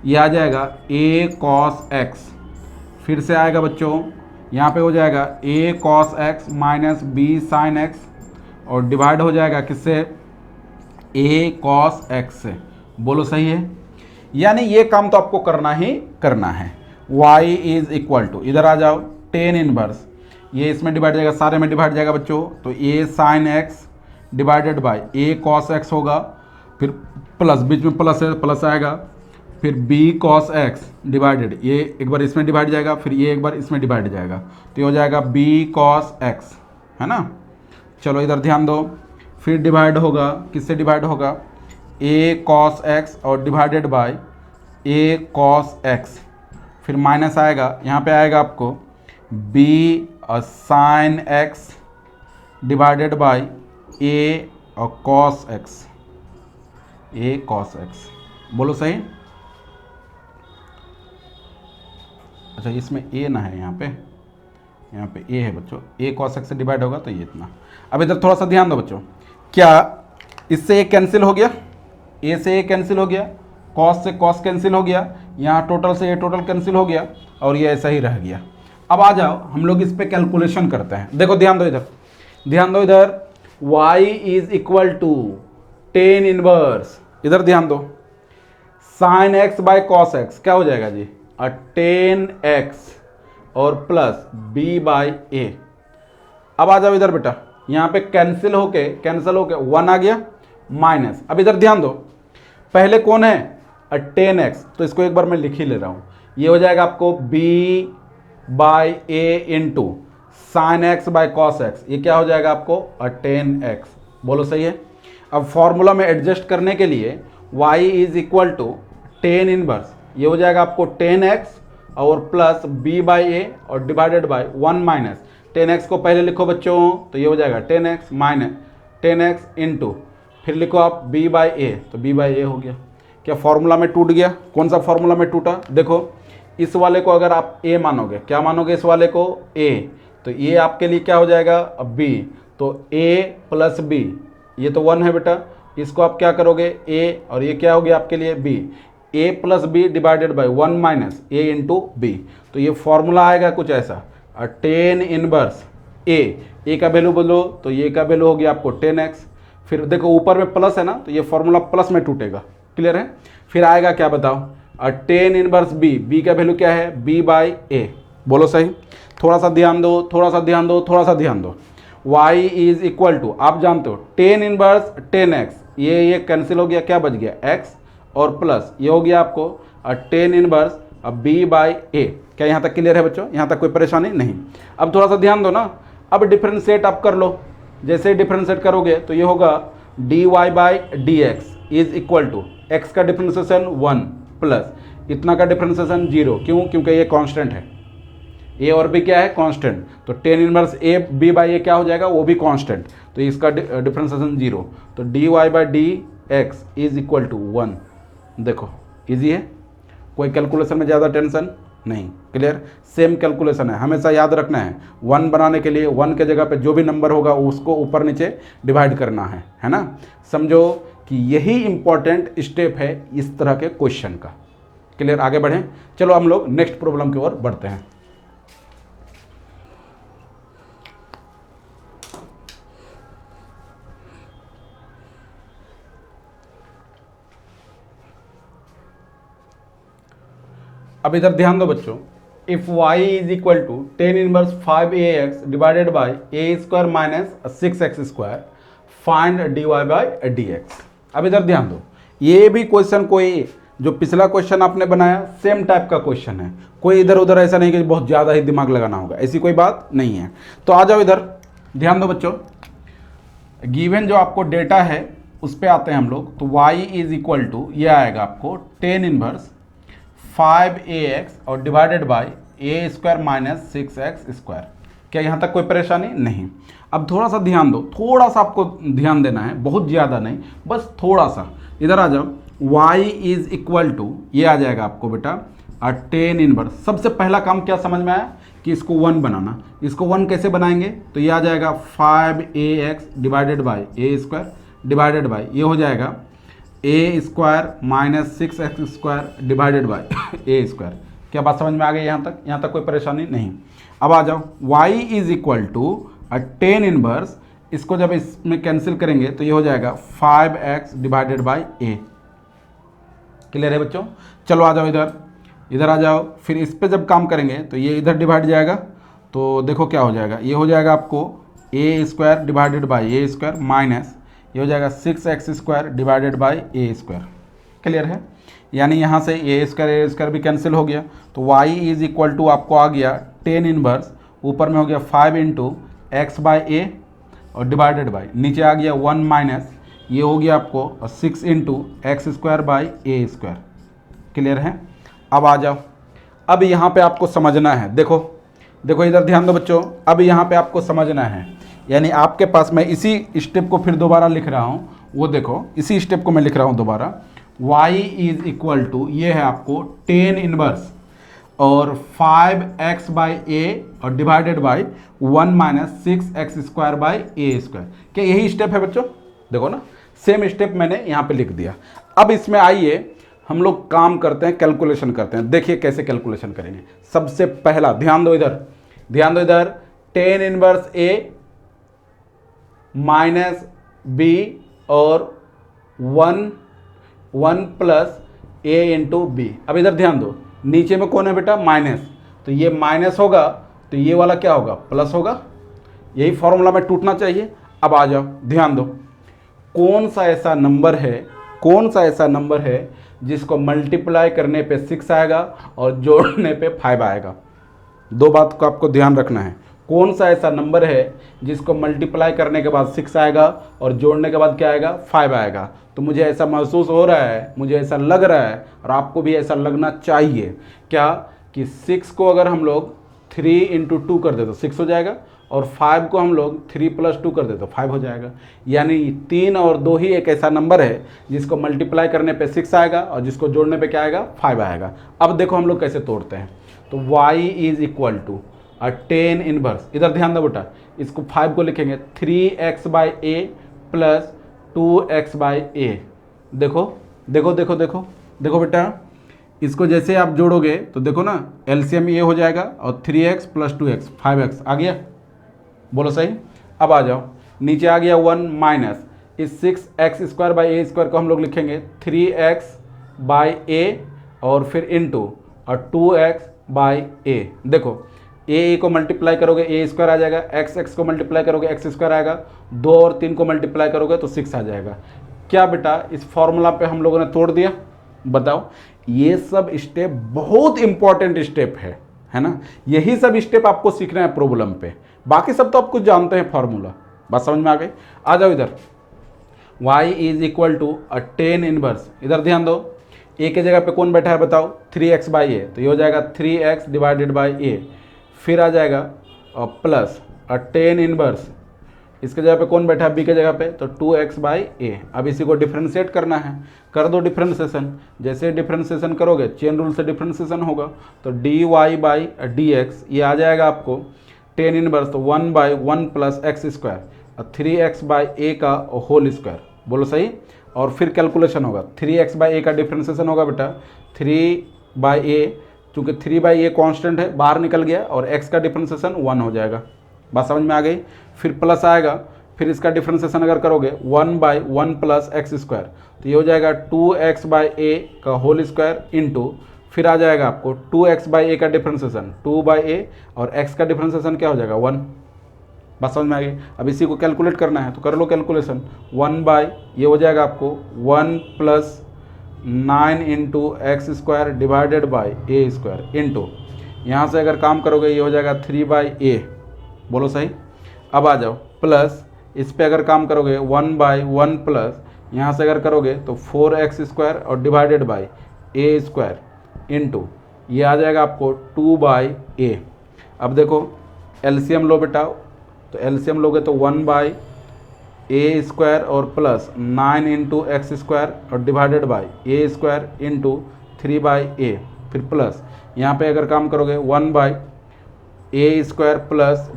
ये आ जाएगा a cos x। फिर से आएगा बच्चों, यहाँ पे हो जाएगा a cos x minus b sin x और डिवाइड हो जाएगा किससे, a cos x से। बोलो सही है? यानी ये काम तो आपको करना ही करना है। y इज इक्वल टू, इधर आ जाओ, टेन इनवर्स ये इसमें डिवाइड जाएगा, सारे में डिवाइड जाएगा बच्चों, तो a sin x divided by a cos x होगा, फिर प्लस, बीच में प्लस है, प्लस आएगा, फिर b cos x डिवाइडेड, ये एक बार इसमें डिवाइड जाएगा, फिर ये एक बार इसमें डिवाइड जाएगा, तो ये हो जाएगा b cos x, है ना। चलो इधर ध्यान दो, फिर डिवाइड होगा, किससे डिवाइड होगा, a cos x और divided by a cos x, फिर माइनस आएगा, यहाँ पे आएगा आपको b sin x divided by a और cos x, a cos x। बोलो सही? अच्छा इसमें a ना है, यहाँ पे a है बच्चों, a cos x से डिवाइड होगा तो ये इतना। अब इधर थोड़ा सा ध्यान दो बच्चों, क्या इससे a कैंसिल हो गया, a से a कैंसिल हो गया, cos से cos कैंसिल हो गया, यहाँ टोटल से ये टोटल कैंसिल हो गया और ये ऐसा ही रह गया। अब आ जाओ हम लोग इस पे कैलकुलेशन करते हैं। देखो ध्यान दो इधर, ध्यान दो इधर, y is equal to ten inverse, इधर ध्यान दो, sine x by cos x क्या हो जाएगा जी, टेन एक्स और प्लस b बाई ए। अब आ जाओ इधर बेटा, यहाँ पे कैंसिल होके 1 आ गया माइनस। अब इधर ध्यान दो, पहले कौन है, टेन एक्स, तो इसको एक बार मैं लिख ही ले रहा हूँ, ये हो जाएगा आपको b by A into sine x by cos x, ये क्या हो जाएगा आपको टेन एक्स। बोलो सही है? अब फॉर्मूला में एडजस्ट करने के लिए y is equal to ten inverse, ये हो जाएगा आपको टेन एक्स और प्लस b बाई ए और divided by 1 minus tan x को पहले लिखो बच्चों, तो ये हो जाएगा tan x minus tan x into, फिर लिखो आप b बाई ए, तो b बाई ए हो गया। क्या फॉर्मूला में टूट गया? कौन सा फॉर्मूला में टूटा? देखो इस वाले को अगर आप a मानोगे, क्या मानोगे इस वाले को, a, तो ये आपके लिए क्या हो जाएगा b, तो a प्लस b, ये तो 1 है बेटा, इसको आप क्या करोगे a और ये क्या हो गया आपके लिए b, a plus b divided by 1 minus a into b. तो ये फॉर्मूला आएगा कुछ ऐसा, टेन इनवर्स a का वैल्यू बोलो, तो ये का वैल्यू हो गया आपको 10x, फिर देखो ऊपर में प्लस है ना, तो ये फॉर्मूला प्लस में टूटेगा। क्लियर है? फिर आएगा क्या बताओ, टेन इनवर्स b का वैल्यू क्या है, b बाई ए। बोलो सही? थोड़ा सा ध्यान दो, थोड़ा सा ध्यान दो, थोड़ा सा ध्यान दो, y इज इक्वल टू, आप जानते हो टेन इनवर्स 10x, ये कैंसिल हो गया, क्या बच गया x और प्लस ये हो गया आपको ten inverse b by A. क्या यहाँ तक क्लियर है बच्चों? यहाँ तक कोई परेशानी नहीं? अब थोड़ा सा ध्यान दो ना, अब डिफरेंशिएट आप कर लो, जैसे डिफरेंशिएट करोगे तो ये होगा dy by D x is equal to x का डिफरेंशिएशन 1 प्लस इतना का डिफरेंशिएशन 0। क्यों? क्योंकि ये कांस्टेंट है, a और b क्या है, कांस्टेंट, तो tan inverse a b by A क्या हो जाएगा, वो भी कांस्टेंट, तो इसका डिफरेंशिएशन 0, तो dy by D x is equal to 1। देखो इजी है, कोई कैलकुलेशन में ज़्यादा टेंशन नहीं। क्लियर? सेम कैलकुलेशन है, हमेशा याद रखना है, 1 बनाने के लिए 1 के जगह पे जो भी नंबर होगा उसको ऊपर नीचे डिवाइड करना है ना। समझो कि यही इंपॉर्टेंट स्टेप है इस तरह के क्वेश्चन का। क्लियर? आगे बढ़ें, चलो हम लोग नेक्स्ट प्रॉब्लम की ओर बढ़ते हैं। अब इधर ध्यान दो बच्चों, if y is equal to ten inverse 5ax divided by A square minus 6x square, find dy by dx। अब इधर ध्यान दो, ये भी क्वेश्चन कोई जो पिछला क्वेश्चन आपने बनाया सेम टाइप का क्वेश्चन है, कोई इधर उधर ऐसा नहीं कि बहुत ज़्यादा ही दिमाग लगाना होगा, ऐसी कोई बात नहीं है। तो आ जाओ इधर, ध्यान दो बच्चों, गिवन जो आपको डेटा है उस पर आते हैं हम लोग। तो y इज इक्वल टू ये आएगा आपको टेन इनवर्स 5ax और divided by A square minus 6x square. क्या यहाँ तक कोई परेशानी नहीं? अब थोड़ा सा ध्यान दो, थोड़ा सा आपको ध्यान देना है, बहुत ज़्यादा नहीं, बस थोड़ा सा। इधर आ जाओ, y इज इक्वल टू ये आ जाएगा आपको बेटा टेन इनवर्स। सबसे पहला काम क्या समझ में आया कि इसको 1 बनाना। इसको 1 कैसे बनाएंगे? तो ये आ जाएगा 5ax divided by A square divided by ये हो जाएगा A square minus 6x square divided by A square. क्या बात समझ में आ गई यहाँ तक? यहाँ तक कोई परेशानी नहीं। अब आ जाओ, y is equal to ten inverse, इसको जब इसमें कैंसिल करेंगे तो ये हो जाएगा 5x divided by A. Clear है बच्चों? चलो आ जाओ इधर, इधर आ जाओ। फिर इस पे जब काम करेंगे तो ये इधर डिवाइड जाएगा, तो देखो क्या हो जाएगा, ये हो जाएगा आपको A square divided by A square minus ये हो जाएगा 6x square divided by A square. Clear है? यानी यहाँ से ए स्क्वायर भी कैंसिल हो गया। तो y इज इक्वल टू आपको आ गया टेन इनवर्स, ऊपर में हो गया 5 इंटू एक्स बाई ए और डिवाइडेड बाई नीचे आ गया 1 माइनस ये हो गया आपको 6 into x square by A square. Clear है? अब आ जाओ, अब यहाँ पे आपको समझना है, देखो देखो इधर ध्यान दो बच्चों। अब यहाँ पे आपको समझना है, यानी आपके पास मैं इसी स्टेप को फिर दोबारा लिख रहा हूँ, वो देखो इसी स्टेप को मैं लिख रहा हूँ दोबारा। y इज इक्वल टू ये है आपको टेन इनवर्स और 5x बाई ए और divided by 1 minus 6x square by A square. क्या यही स्टेप है बच्चों? देखो ना, सेम स्टेप मैंने यहाँ पे लिख दिया। अब इसमें आइए हम लोग काम करते हैं, कैलकुलेशन करते हैं। देखिए कैसे कैलकुलेशन करेंगे। सबसे पहला ध्यान दो इधर, ध्यान दो इधर, टेन इनवर्स ए माइनस बी और 1 प्लस ए इंटू बी। अब इधर ध्यान दो, नीचे में कौन है बेटा? माइनस, तो ये माइनस होगा तो ये वाला क्या होगा? प्लस होगा। यही फॉर्मूला में टूटना चाहिए। अब आ जाओ, ध्यान दो, कौन सा ऐसा नंबर है, कौन सा ऐसा नंबर है जिसको मल्टीप्लाई करने पे 6 आएगा और जोड़ने पे 5 आएगा? दो बात को आपको ध्यान रखना है। कौन सा ऐसा नंबर है जिसको मल्टीप्लाई करने के बाद 6 आएगा और जोड़ने के बाद क्या आएगा? 5 आएगा। तो मुझे ऐसा महसूस हो रहा है, मुझे ऐसा लग रहा है और आपको भी ऐसा लगना चाहिए क्या कि 6 को अगर हम लोग 3 इंटू 2 कर दे तो 6 हो जाएगा और 5 को हम लोग 3 प्लस 2 कर दे तो 5 हो जाएगा। यानी 3 और 2 ही एक ऐसा नंबर है जिसको मल्टीप्लाई करने पे 6 आएगा और जिसको जोड़ने पे क्या आएगा? 5 आएगा। अब देखो हम लोग कैसे तोड़ते हैं। तो y is equal to ten inverse, इधर ध्यान दो बेटा, इसको 5 को लिखेंगे 3x by A plus 2x by A. देखो देखो देखो देखो देखो बेटा, इसको जैसे आप जोड़ोगे तो देखो ना एलसीएम ये हो जाएगा और 3x प्लस 2x 5x आ गया। बोलो सही? अब आ जाओ, नीचे आ गया 1 माइनस इस 6x square by A square को हम लोग लिखेंगे 3x बाई ए और फिर इंटू और 2x बाई ए। देखो ए को मल्टीप्लाई करोगे ए स्क्वायर आ जाएगा, एक्स को मल्टीप्लाई करोगे एक्स स्क्वायर आएगा, 2 और 3 को मल्टीप्लाई करोगे तो 6 आ जाएगा। क्या बेटा इस फॉर्मूला पे हम लोगों ने तोड़ दिया? बताओ, ये सब स्टेप बहुत इंपॉर्टेंट स्टेप है ना? यही सब स्टेप आपको सीखना है प्रॉब्लम पे, बाकी सब तो आप कुछ जानते हैं फॉर्मूला। बात समझ में आ गई? आ जाओ इधर, y is equal to ten inverse, इधर ध्यान दो, ए के जगह पे कौन बैठा है बताओ? 3x बाई ए, तो ये हो जाएगा 3x डिवाइडेड बाई ए। फिर आ जाएगा और प्लस टेन इनवर्स, इसके जगह पे कौन बैठा है? बी के जगह पे, तो 2x बाई ए। अब इसी को डिफ्रेंशिएट करना है, कर दो डिफ्रेंशिएशन। जैसे डिफ्रेंशिएशन करोगे चेन रूल से डिफ्रेंशिएशन होगा, तो dy बाई dx ये आ जाएगा आपको टेन इनवर्स, तो 1 बाई 1 प्लस एक्स स्क्वायर और 3x बाई ए का होल स्क्वायर। बोलो सही? और फिर कैलकुलेशन होगा, 3x बाई ए का डिफ्रेंशिएशन होगा बेटा 3 बाई ए, चूँकि 3 बाई ए कॉन्स्टेंट है बाहर निकल गया और x का डिफ्रेंशिएशन 1 हो जाएगा। बात समझ में आ गई? फिर प्लस आएगा, फिर इसका डिफ्रेंशिएशन अगर करोगे 1 बाई 1 प्लस एक्स स्क्वायर, तो ये हो जाएगा 2x बाई ए का होल स्क्वायर इंटू फिर आ जाएगा आपको 2x बाई ए का डिफ्रेंशिएशन 2 बाई ए और x का डिफ्रेंशिएशन क्या हो जाएगा? 1। बात समझ में आ गई? अब इसी को कैलकुलेट करना है तो कर लो कैलकुलेशन। 1 बाई ये हो जाएगा आपको 1 plus 9 into x square divided by A square into यहाँ से अगर काम करोगे ये हो जाएगा 3 बाई ए। बोलो सही? अब आ जाओ प्लस इस पे अगर काम करोगे 1 बाई 1 प्लस यहाँ से अगर करोगे तो 4x² और डिवाइडेड बाई a² इंटू ये आ जाएगा आपको 2/a। अब देखो एलसीएम लो बेटा, तो एलसीएम लोगे तो 1/a² और प्लस 9 इंटू x² और divided by a² into 3/a, फिर प्लस यहाँ पे अगर काम करोगे 1/a² plus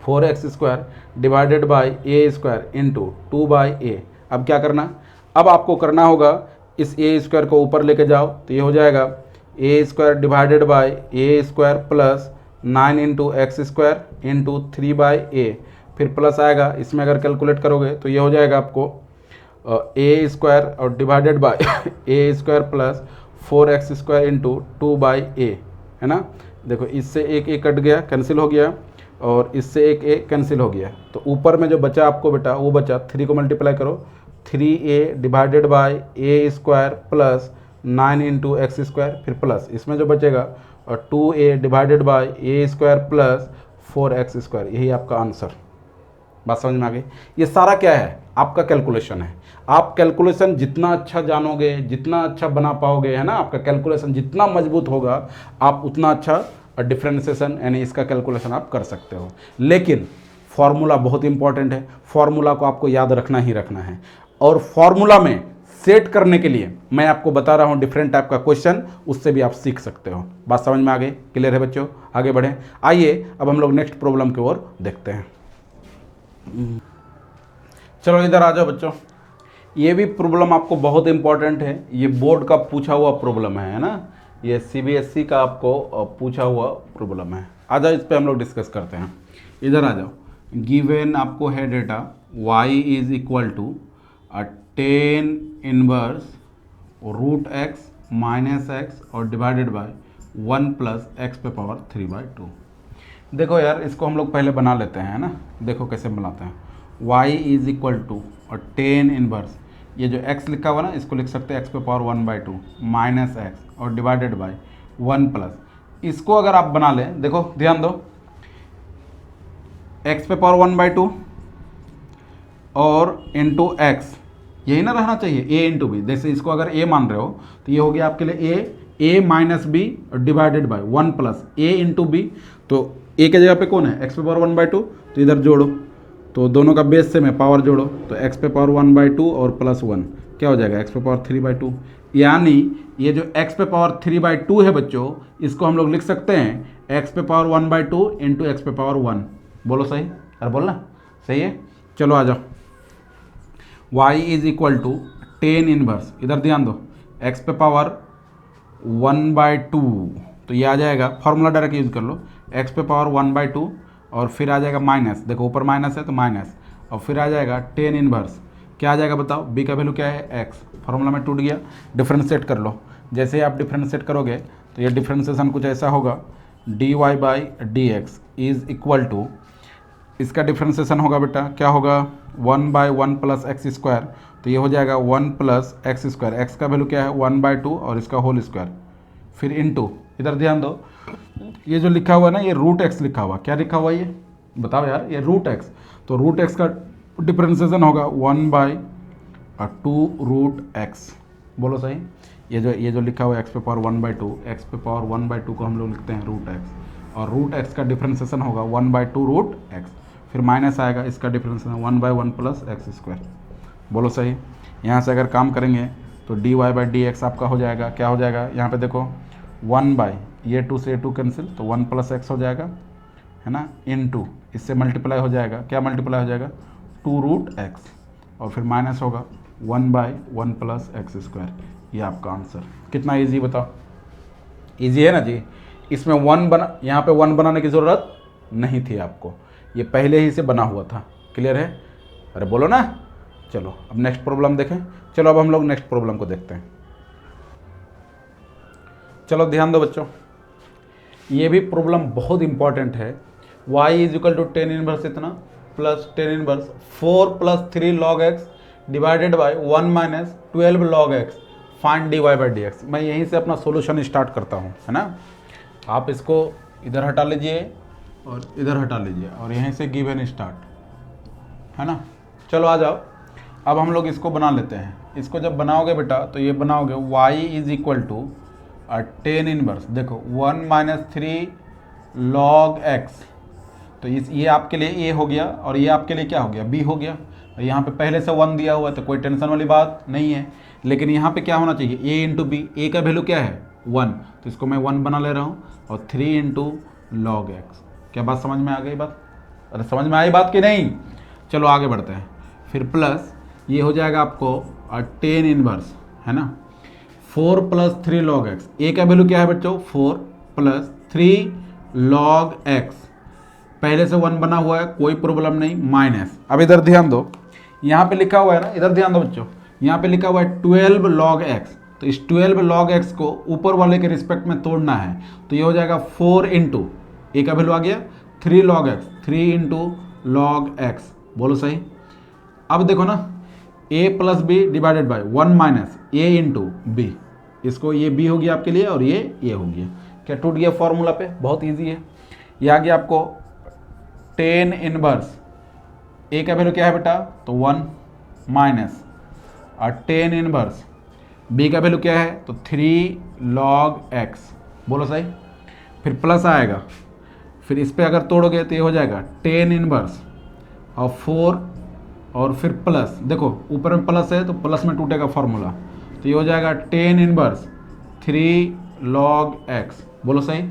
4x² divided by a² into 2/a। अब क्या करना, अब आपको करना होगा इस a² को ऊपर लेके जाओ, तो ये हो जाएगा a² divided by a² plus 9 into x² into 3/a, फिर प्लस आएगा, इसमें अगर कैलकुलेट करोगे तो ये हो जाएगा आपको a² और divided by a² plus 4x² into 2/a, है ना। देखो इससे एक ए कट गया, कैंसिल हो गया, और इससे एक ए कैंसिल हो गया, तो ऊपर में जो बचा आपको बेटा वो बचा 3 को मल्टीप्लाई करो, 3a divided by a² plus 9 into x², फिर प्लस इसमें जो बचेगा और 2a divided by a² plus 4x², यही आपका आंसर। बात समझ में आ गई। ये सारा क्या है, आपका कैलकुलेशन है। आप कैलकुलेशन जितना अच्छा जानोगे, जितना अच्छा बना पाओगे, है ना, आपका कैलकुलेशन जितना मजबूत होगा, आप उतना अच्छा डिफरेंशिएशन यानी इसका कैलकुलेशन आप कर सकते हो। लेकिन फॉर्मूला बहुत इंपॉर्टेंट है, फॉर्मूला को आपको याद रखना ही रखना है। और फॉर्मूला में सेट करने के लिए मैं आपको बता रहा हूँ डिफरेंट टाइप का क्वेश्चन, उससे भी आप सीख सकते हो। बात समझ में आ गई, क्लियर है बच्चों, आगे बढ़ें। आइए अब हम लोग नेक्स्ट प्रॉब्लम की ओर देखते हैं। चलो इधर आ जाओ बच्चों, ये भी प्रॉब्लम आपको बहुत इंपॉर्टेंट है, ये बोर्ड का पूछा हुआ प्रॉब्लम है ना, ये सीबीएसई का आपको पूछा हुआ प्रॉब्लम है। आ जाओ इस पे हम लोग डिस्कस करते हैं। इधर आ जाओ, गिवन आपको है data y is equal to 10 inverse √x minus x और डिवाइडेड बाय 1 प्लस x पे पावर 3/2। देखो यार इसको हम लोग पहले बना लेते हैं ना, देखो कैसे बनाते हैं। y इज इक्वल टू और 10 इनवर्स, ये जो x लिखा हुआ ना इसको लिख सकते हैं x पे पावर 1/2 माइनस x और डिवाइडेड बाय 1 प्लस, इसको अगर आप बना लें, देखो ध्यान दो, x पे पावर 1/2 और इंटू x, यही ना रहना चाहिए a इंटू बी। जैसे इसको अगर a मान रहे हो तो ये हो गया आपके लिए a minus B divided by 1 plus a into b. तो a के जगह पे कौन है, x पे पावर 1/2, तो इधर जोड़ो, तो दोनों का बेस से में पावर जोड़ो, तो x पे पावर 1/2 और प्लस 1 क्या हो जाएगा x पे पावर 3/2। यानी ये जो x पे पावर 3/2 है बच्चों, इसको हम लोग लिख सकते हैं x पे पावर 1/2 इंटू x पे पावर 1। बोलो सही, अरे बोलना सही है। चलो आ जाओ, y is equal to 10 inverse, इधर ध्यान दो, x पे पावर 1/2, तो ये आ जाएगा, फॉर्मूला डायरेक्ट यूज कर लो, x पे पावर 1/2 और फिर आ जाएगा माइनस, देखो ऊपर माइनस है तो माइनस, और फिर आ जाएगा 10 इनवर्स, क्या आ जाएगा बताओ, b का वैल्यू क्या है x, फॉर्मूला में टूट गया, डिफ्रेंशिएट कर लो। जैसे ही आप डिफ्रेंशिएट करोगे तो ये डिफ्रेंशिएशन कुछ ऐसा होगा, dy/dx इज इक्वल टू, इसका डिफ्रेंशिएशन होगा बेटा क्या होगा 1/1 प्लस x², तो ये हो जाएगा 1 प्लस x², x का वैल्यू क्या है 1/2 और इसका होल स्क्वायर, फिर इनटू, इधर ध्यान दो, ये जो लिखा हुआ है ना ये √x लिखा हुआ, क्या लिखा हुआ ये बताओ यार, ये √x, तो √x का डिफरेंशिएशन होगा 1/2√x। बोलो सही, ये जो लिखा हुआ है x पे पावर 1/2, x पे पावर 1/2 को हम लोग लिखते हैं √x, और √x का डिफरेंशिएशन होगा 1/2√x, फिर माइनस आएगा, इसका डिफरेंशिएशन 1/1 प्लस x²। बोलो सही। यहाँ से अगर काम करेंगे तो dy/dx आपका हो जाएगा, क्या हो जाएगा, यहाँ पे देखो 1/, ये 2 से 2 कैंसिल, तो 1 प्लस x हो जाएगा, है ना, इनटू इससे मल्टीप्लाई हो जाएगा, क्या मल्टीप्लाई हो जाएगा 2√x, और फिर माइनस होगा 1/1 प्लस x²। ये आपका आंसर। कितना इजी बताओ, इजी है ना जी। इसमें 1 बना, यहाँ पे 1 बनाने की ज़रूरत नहीं थी आपको, ये पहले ही से बना हुआ था। क्लियर है, अरे बोलो ना। चलो अब नेक्स्ट प्रॉब्लम देखें। चलो अब हम लोग नेक्स्ट प्रॉब्लम को देखते हैं। चलो ध्यान दो बच्चों, ये भी प्रॉब्लम बहुत इंपॉर्टेंट है। y is equal to 10 inverse इतना plus 10 inverse 4 plus 3 log x divided by 1 minus 12 log x, find dy/dx। मैं यहीं से अपना सॉल्यूशन स्टार्ट करता हूँ, है ना। आप इसको इधर हटा लीजिए और इधर हटा लीजिए और यहीं से गिवन स्टार्ट, है ना। चलो आ जाओ, अब हम लोग इसको बना लेते हैं। इसको जब बनाओगे बेटा तो ये बनाओगे y is equal to ten inverse, देखो 1 माइनस 3 log x, तो ये आपके लिए a हो गया और ये आपके लिए क्या हो गया, b हो गया। और यहाँ पे पहले से 1 दिया हुआ है तो कोई टेंशन वाली बात नहीं है, लेकिन यहाँ पे क्या होना चाहिए, a इंटू बी, a का वैल्यू क्या है 1, तो इसको मैं 1 बना ले रहा हूँ, और 3 इंटू लॉग एक्स। क्या बात समझ में आ गई बात? अरे समझ में आई बात कि नहीं? चलो आगे बढ़ते हैं। फिर प्लस ये हो जाएगा आपको 10 इनवर्स, है ना, 4 प्लस 3 लॉग एक्स। ए का वैल्यू क्या है बच्चों, 4 प्लस 3 लॉग एक्स, पहले से 1 बना हुआ है, कोई प्रॉब्लम नहीं, माइनस। अब इधर ध्यान दो, यहाँ पे लिखा हुआ है ना, इधर ध्यान दो बच्चों, यहाँ पे लिखा हुआ है 12 लॉग एक्स, तो इस 12 लॉग एक्स को ऊपर वाले के रिस्पेक्ट में तोड़ना है, तो ये हो जाएगा 4 इंटू, ए का वैल्यू आ गया 3 log x, 3 into log x, बोलो सही। अब देखो ना, a plus b divided by 1 minus a into b, इसको ये b हो गया आपके लिए और ये a हो गया। क्या टूट गया फॉर्मूला पे? बहुत इजी है। ये आ गया आपको 10 इनवर्स, a का वैल्यू क्या है बेटा, तो 1 माइनस 10 इनवर्स, b का वैल्यू क्या है, तो 3 लॉग x, बोलो सही। फिर प्लस आएगा, फिर इस पे अगर तोड़ोगे तो ये हो जाएगा 10 इनवर्स और 4 और फिर प्लस, देखो ऊपर में प्लस है तो प्लस में टूटेगा फॉर्मूला, तो ये हो जाएगा 10 इनवर्स 3 लॉग x, बोलो सही।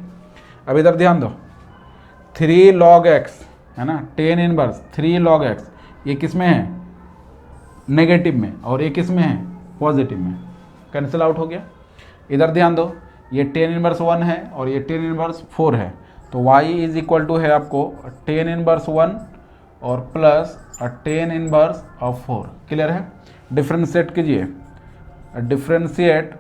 अब इधर ध्यान दो, 3 लॉग x है ना, 10 इनवर्स 3 लॉग x, ये किस में है, नेगेटिव में, और ये किस में है, पॉजिटिव में, कैंसिल आउट हो गया। इधर ध्यान दो, ये 10 इनवर्स 1 है और ये 10 इनवर्स 4 है, तो y इज इक्वल टू है आपको 10 इनवर्स 1 और प्लस 10 इनवर्स ऑफ 4। क्लियर है? डिफ्रेंशिएट कीजिए, डिफ्रेंशिएट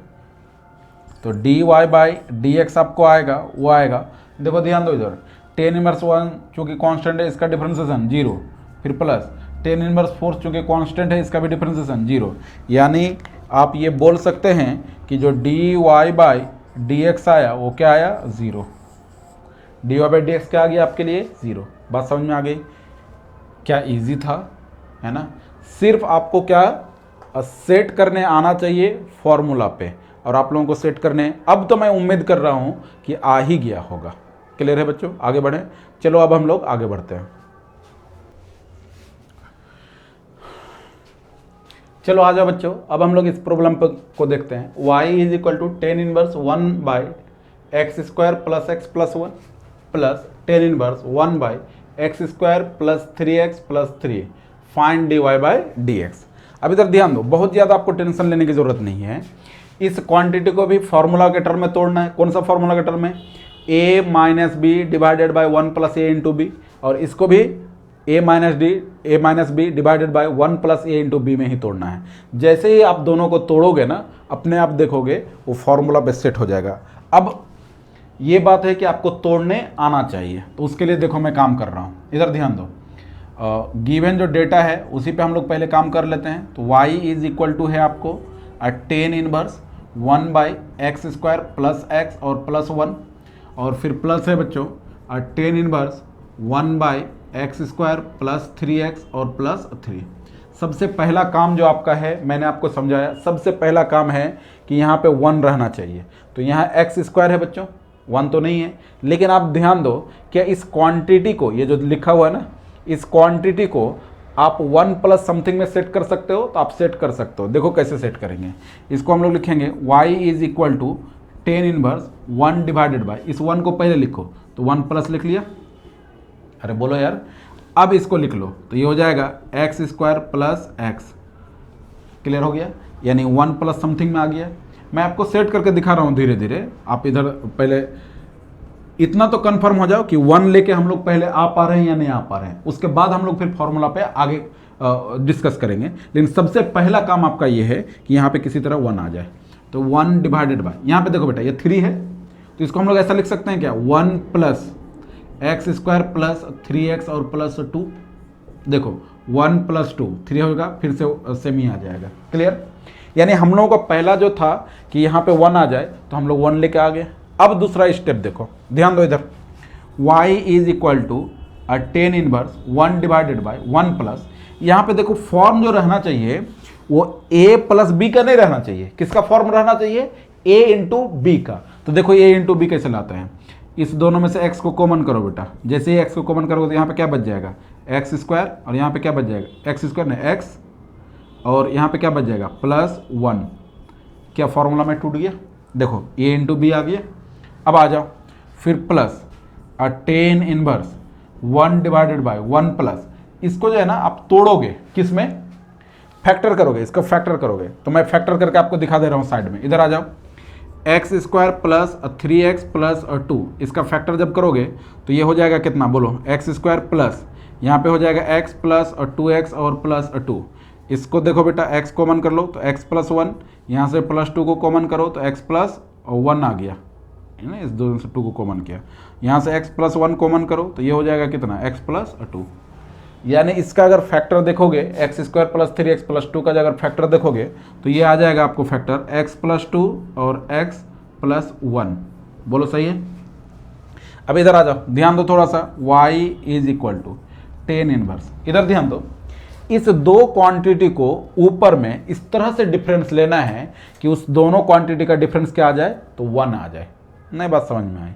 तो dy बाई dx आपको आएगा, वो आएगा, देखो ध्यान दो इधर 10 इनवर्स 1 चूँकि कांस्टेंट है, इसका डिफ्रेंशिएशन 0, फिर प्लस 10 इनवर्स 4 चूँकि कांस्टेंट है, इसका भी डिफ्रेंशिएशन 0। यानी आप ये बोल सकते हैं कि जो dy बाई dx आया वो क्या आया, 0। dy बाई dx क्या आ गया आपके लिए, 0। बात समझ में आ गई? क्या इजी था, है ना? सिर्फ आपको क्या सेट करने आना चाहिए फॉर्मूला पे, और आप लोगों को सेट करने अब तो मैं उम्मीद कर रहा हूँ कि आ ही गया होगा। क्लियर है बच्चों? आगे बढ़ें, चलो अब हम लोग आगे बढ़ते हैं। चलो आ जाओ बच्चों, अब हम लोग इस प्रॉब्लम को देखते हैं। y is equal to 10 inverse 1 by x square plus x plus 1 plus 10 inverse 1 by x square plus 3x plus 3, find dy by dx। अब इधर ध्यान दो, बहुत ज़्यादा आपको टेंशन लेने की ज़रूरत नहीं है। इस क्वांटिटी को भी फॉर्मूला के टर्म में तोड़ना है। कौन सा फॉर्मूला के टर्म में? a minus B divided by 1 plus A into b, और इसको भी a minus B divided by 1 plus A into b में ही तोड़ना है। जैसे ही आप दोनों को तोड़ोगे ना, अपने आप देखोगे वो फॉर्मूला पे सेट हो जाएगा। अब ये बात है कि आपको तोड़ने आना चाहिए, तो उसके लिए देखो मैं काम कर रहा हूँ। इधर ध्यान दो, गिवन जो डेटा है उसी पे हम लोग पहले काम कर लेते हैं। तो y इज इक्वल टू है आपको 10 inverse 1 by x square plus x और प्लस 1, और फिर प्लस है बच्चों 10 inverse 1 by x square plus 3x और प्लस 3। सबसे पहला काम जो आपका है, मैंने आपको समझाया, सबसे पहला काम है कि यहाँ पे 1 रहना चाहिए। तो यहाँ एक्स स्क्वायर है बच्चों, 1 तो नहीं है, लेकिन आप ध्यान दो क्या इस क्वांटिटी को, ये जो लिखा हुआ है ना, इस क्वांटिटी को आप 1 प्लस समथिंग में सेट कर सकते हो, तो आप सेट कर सकते हो। देखो कैसे सेट करेंगे, इसको हम लोग लिखेंगे y is equal to 10 inverse 1 divided by, इस 1 को पहले लिखो तो 1 प्लस लिख लिया, अरे बोलो यार, अब इसको लिख लो तो ये हो जाएगा x square plus x. Clear हो गया? यानी 1 प्लस समथिंग में आ गया। मैं आपको सेट करके दिखा रहा हूँ धीरे धीरे, आप इधर पहले इतना तो कंफर्म हो जाओ कि 1 लेके हम लोग पहले आ पा रहे हैं या नहीं आ पा रहे हैं, उसके बाद हम लोग फिर फॉर्मूला पे आगे डिस्कस करेंगे। लेकिन सबसे पहला काम आपका ये है कि यहाँ पे किसी तरह 1 आ जाए। तो 1 डिवाइडेड बाय, यहाँ पे देखो बेटा ये 3 है, तो इसको हम लोग ऐसा लिख सकते हैं क्या, 1 plus x square plus 3x और प्लस 2। देखो 1 प्लस 2 3 होगा, फिर से सेम ही आ जाएगा। क्लियर? यानी हम लोगों का पहला जो था कि यहाँ पे 1 आ जाए, तो हम लोग 1 लेके आ गए। अब दूसरा स्टेप देखो, ध्यान दो इधर, y is equal to 10 inverse 1 divided by 1 plus यहाँ पे देखो फॉर्म जो रहना चाहिए वो a प्लस बी का नहीं रहना चाहिए, किसका फॉर्म रहना चाहिए, a इंटू बी का। तो देखो a इंटू बी कैसे लाते हैं, इस दोनों में से x को कॉमन करो बेटा, जैसे ही x को कॉमन करोगे तो यहाँ पे क्या बच जाएगा एक्स स्क्वायर, और यहाँ पे क्या बच जाएगा एक्स स्क्वायर नहीं x, और यहाँ पे क्या बच जाएगा प्लस 1। क्या फॉर्मूला में टूट गया, देखो a इंटू बी आ गया। अब आ जाओ फिर plus ten inverse 1 divided by 1 plus, इसको जो है ना आप तोड़ोगे किस में, फैक्टर करोगे, इसका फैक्टर करोगे। तो मैं फैक्टर करके आपको दिखा दे रहा हूँ साइड में, इधर आ जाओ। X square plus 3x plus 2, इसका फैक्टर जब करोगे तो ये हो जाएगा कितना, बोलो एक्स स्क्वायर प्लस यहाँ पे हो जाएगा x प्लस 2x और प्लस 2। इसको देखो बेटा x कॉमन कर लो तो x प्लस 1, यहाँ से प्लस 2 को कॉमन करो तो x प्लस 1 आ गया है ना, इस दोनों से 2 को कॉमन किया, यहाँ से x प्लस 1 कॉमन करो तो ये हो जाएगा कितना x प्लस 2। यानी इसका अगर फैक्टर देखोगे x square plus 3x plus 2 का अगर फैक्टर देखोगे तो ये आ जाएगा आपको फैक्टर x प्लस 2 और x प्लस 1। बोलो सही है। अब इधर आ जाओ, ध्यान दो थोड़ा सा, y is equal to ten inverse, इधर ध्यान दो। इस दो क्वांटिटी को ऊपर में इस तरह से डिफरेंस लेना है कि उस दोनों क्वांटिटी का डिफरेंस क्या आ जाए, तो 1 आ जाए। नहीं बात समझ में आई,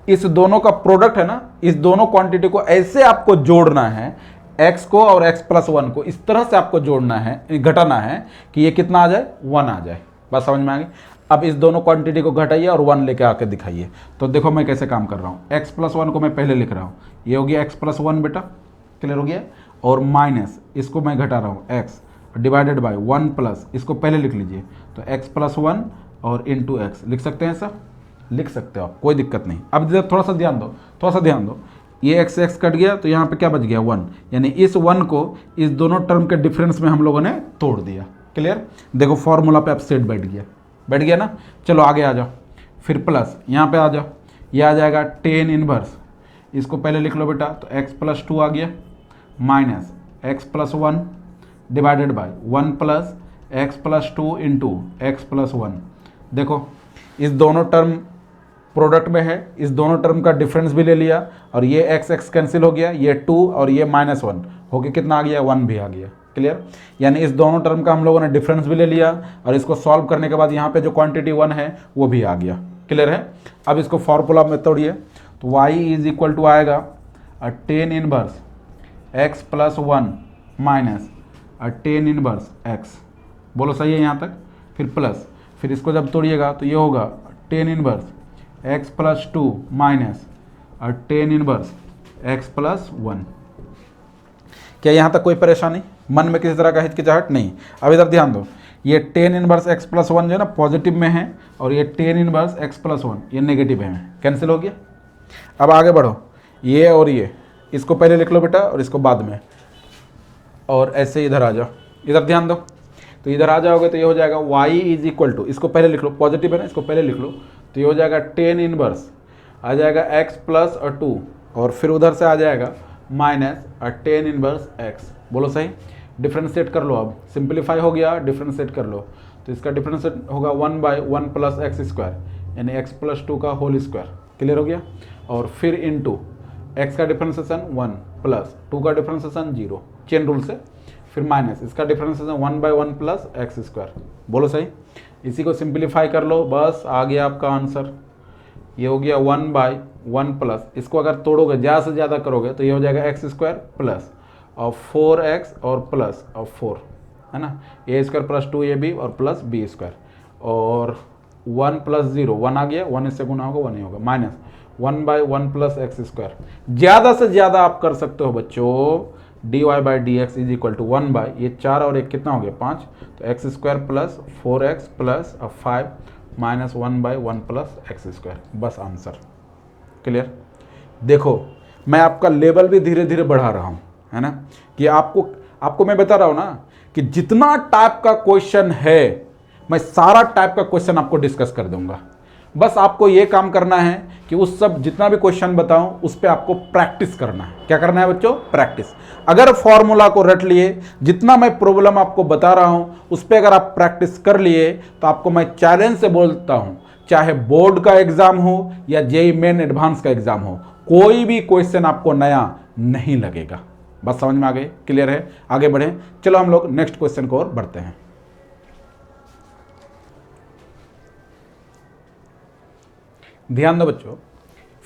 इस दोनों का प्रोडक्ट है ना, इस दोनों क्वांटिटी को ऐसे आपको जोड़ना है, x को और x प्लस 1 को इस तरह से आपको जोड़ना है, घटाना है कि ये कितना आ जाए, 1 आ जाए। बात समझ में आ गई। अब इस दोनों क्वांटिटी को घटाइए और 1 लेके आके दिखाइए। तो देखो मैं कैसे काम कर रहा हूँ, x प्लस 1 को मैं पहले लिख रहा हूँ, ये हो गया x प्लस 1 बेटा, क्लियर हो गया, और माइनस इसको मैं घटा रहा हूँ x डिवाइडेड बाय 1 प्लस, इसको पहले लिख लीजिए तो x प्लस 1 और इंटू एक्स लिख सकते हैं सर, लिख सकते हो आप, कोई दिक्कत नहीं। अब थोड़ा सा ध्यान दो, थोड़ा सा ध्यान दो, ये x x कट गया तो यहाँ पे क्या बच गया 1, यानी इस 1 को इस दोनों टर्म के डिफरेंस में हम लोगों ने तोड़ दिया। क्लियर, देखो फॉर्मूला पे अब सेट बैठ गया ना। चलो आगे आ जाओ, फिर प्लस यहाँ पे आ जाओ, ये आ जाएगा टेन इनवर्स, इसको पहले लिख लो बेटा तो x प्लस 2 आ गया, minus x plus 1 divided by 1 plus x plus 2 into x plus 1। देखो इस दोनों टर्म प्रोडक्ट में है, इस दोनों टर्म का डिफरेंस भी ले लिया, और ये x x कैंसिल हो गया, ये 2 और ये माइनस 1 हो गया, कितना आ गया 1 भी आ गया। क्लियर, यानी इस दोनों टर्म का हम लोगों ने डिफरेंस भी ले लिया, और इसको सॉल्व करने के बाद यहाँ पे जो क्वांटिटी 1 है वो भी आ गया। क्लियर है। अब इसको फॉर्मूला में तोड़िए तो y इज इक्वल टू आएगा tan inverse x plus 1 minus tan inverse x। बोलो सही है यहाँ तक, फिर प्लस, फिर इसको जब तोड़िएगा तो ये होगा tan inverse x plus 2 minus tan inverse x plus 1। क्या यहाँ तक कोई परेशानी, मन में किसी तरह का हिचकिचाहट नहीं। अब इधर ध्यान दो, ये टेन इनवर्स x प्लस 1 जो है ना पॉजिटिव में है, और ये टेन इनवर्स x प्लस 1 ये नेगेटिव है, कैंसिल हो गया। अब आगे बढ़ो, ये और ये इसको पहले लिख लो बेटा और इसको बाद में, और ऐसे इधर आ जाओ, इधर ध्यान दो, तो इधर आ जाओगे तो ये हो जाएगा y इज इक्वल टू, इसको पहले लिख लो, पॉजिटिव है ना, इसको पहले लिख लो, तो ये हो जाएगा टेन इनवर्स आ जाएगा x प्लस 2, और फिर उधर से आ जाएगा माइनस टेन इनवर्स x। बोलो सही, डिफ्रेंशिएट कर लो, अब सिंप्लीफाई हो गया, डिफ्रेंशिएट कर लो, तो इसका डिफ्रेंशिएट होगा 1 बाय 1 प्लस एक्स स्क्वायर यानी x प्लस 2 का होल स्क्वायर। क्लियर हो गया, और फिर इंटू x का डिफ्रेंशिएशन 1 प्लस 2 का डिफ्रेंशिएशन 0 चेन रूल से, फिर माइनस इसका differentiation 1 by 1 plus x square. बोलो सही, इसी को सिंप्लीफाई कर लो, बस आ गया आपका आंसर। ये हो गया 1 बाय 1 प्लस, इसको अगर तोड़ोगे ज़्यादा से ज़्यादा करोगे तो ये हो जाएगा एक्स स्क्वायर प्लस और 4x और प्लस और 4 है ना, ए स्क्वायर प्लस 2ab और प्लस बी स्क्वायर, और 1 प्लस 0 1 आ गया, 1 इससे गुना होगा 1 ही होगा, minus 1 by 1 plus x square. ज़्यादा से ज़्यादा आप कर सकते हो बच्चों, d Y by D x is equal to 1 by ये 4 और 1 कितना हो गया 5, तो x square plus 4x plus 5 minus 1 by 1 plus x square, बस आंसर। क्लियर, देखो मैं आपका लेवल भी धीरे धीरे बढ़ा रहा हूँ, है ना, कि आपको मैं बता रहा हूँ ना कि जितना टाइप का क्वेश्चन है मैं सारा टाइप का क्वेश्चन आपको डिस्कस कर दूंगा। बस आपको ये काम करना है कि उस सब जितना भी क्वेश्चन बताऊं उस पे आपको प्रैक्टिस करना है। क्या करना है बच्चों, प्रैक्टिस। अगर फॉर्मूला को रट लिए, जितना मैं प्रॉब्लम आपको बता रहा हूं उस पे अगर आप प्रैक्टिस कर लिए तो आपको मैं चैलेंज से बोलता हूं, चाहे बोर्ड का एग्जाम हो या जेईई मेन एडवांस का एग्जाम हो, कोई भी क्वेश्चन आपको नया नहीं लगेगा। बात समझ में आ गई, क्लियर है? आगे बढ़ें, चलो हम लोग नेक्स्ट क्वेश्चन को और बढ़ते हैं। ध्यान दो बच्चों,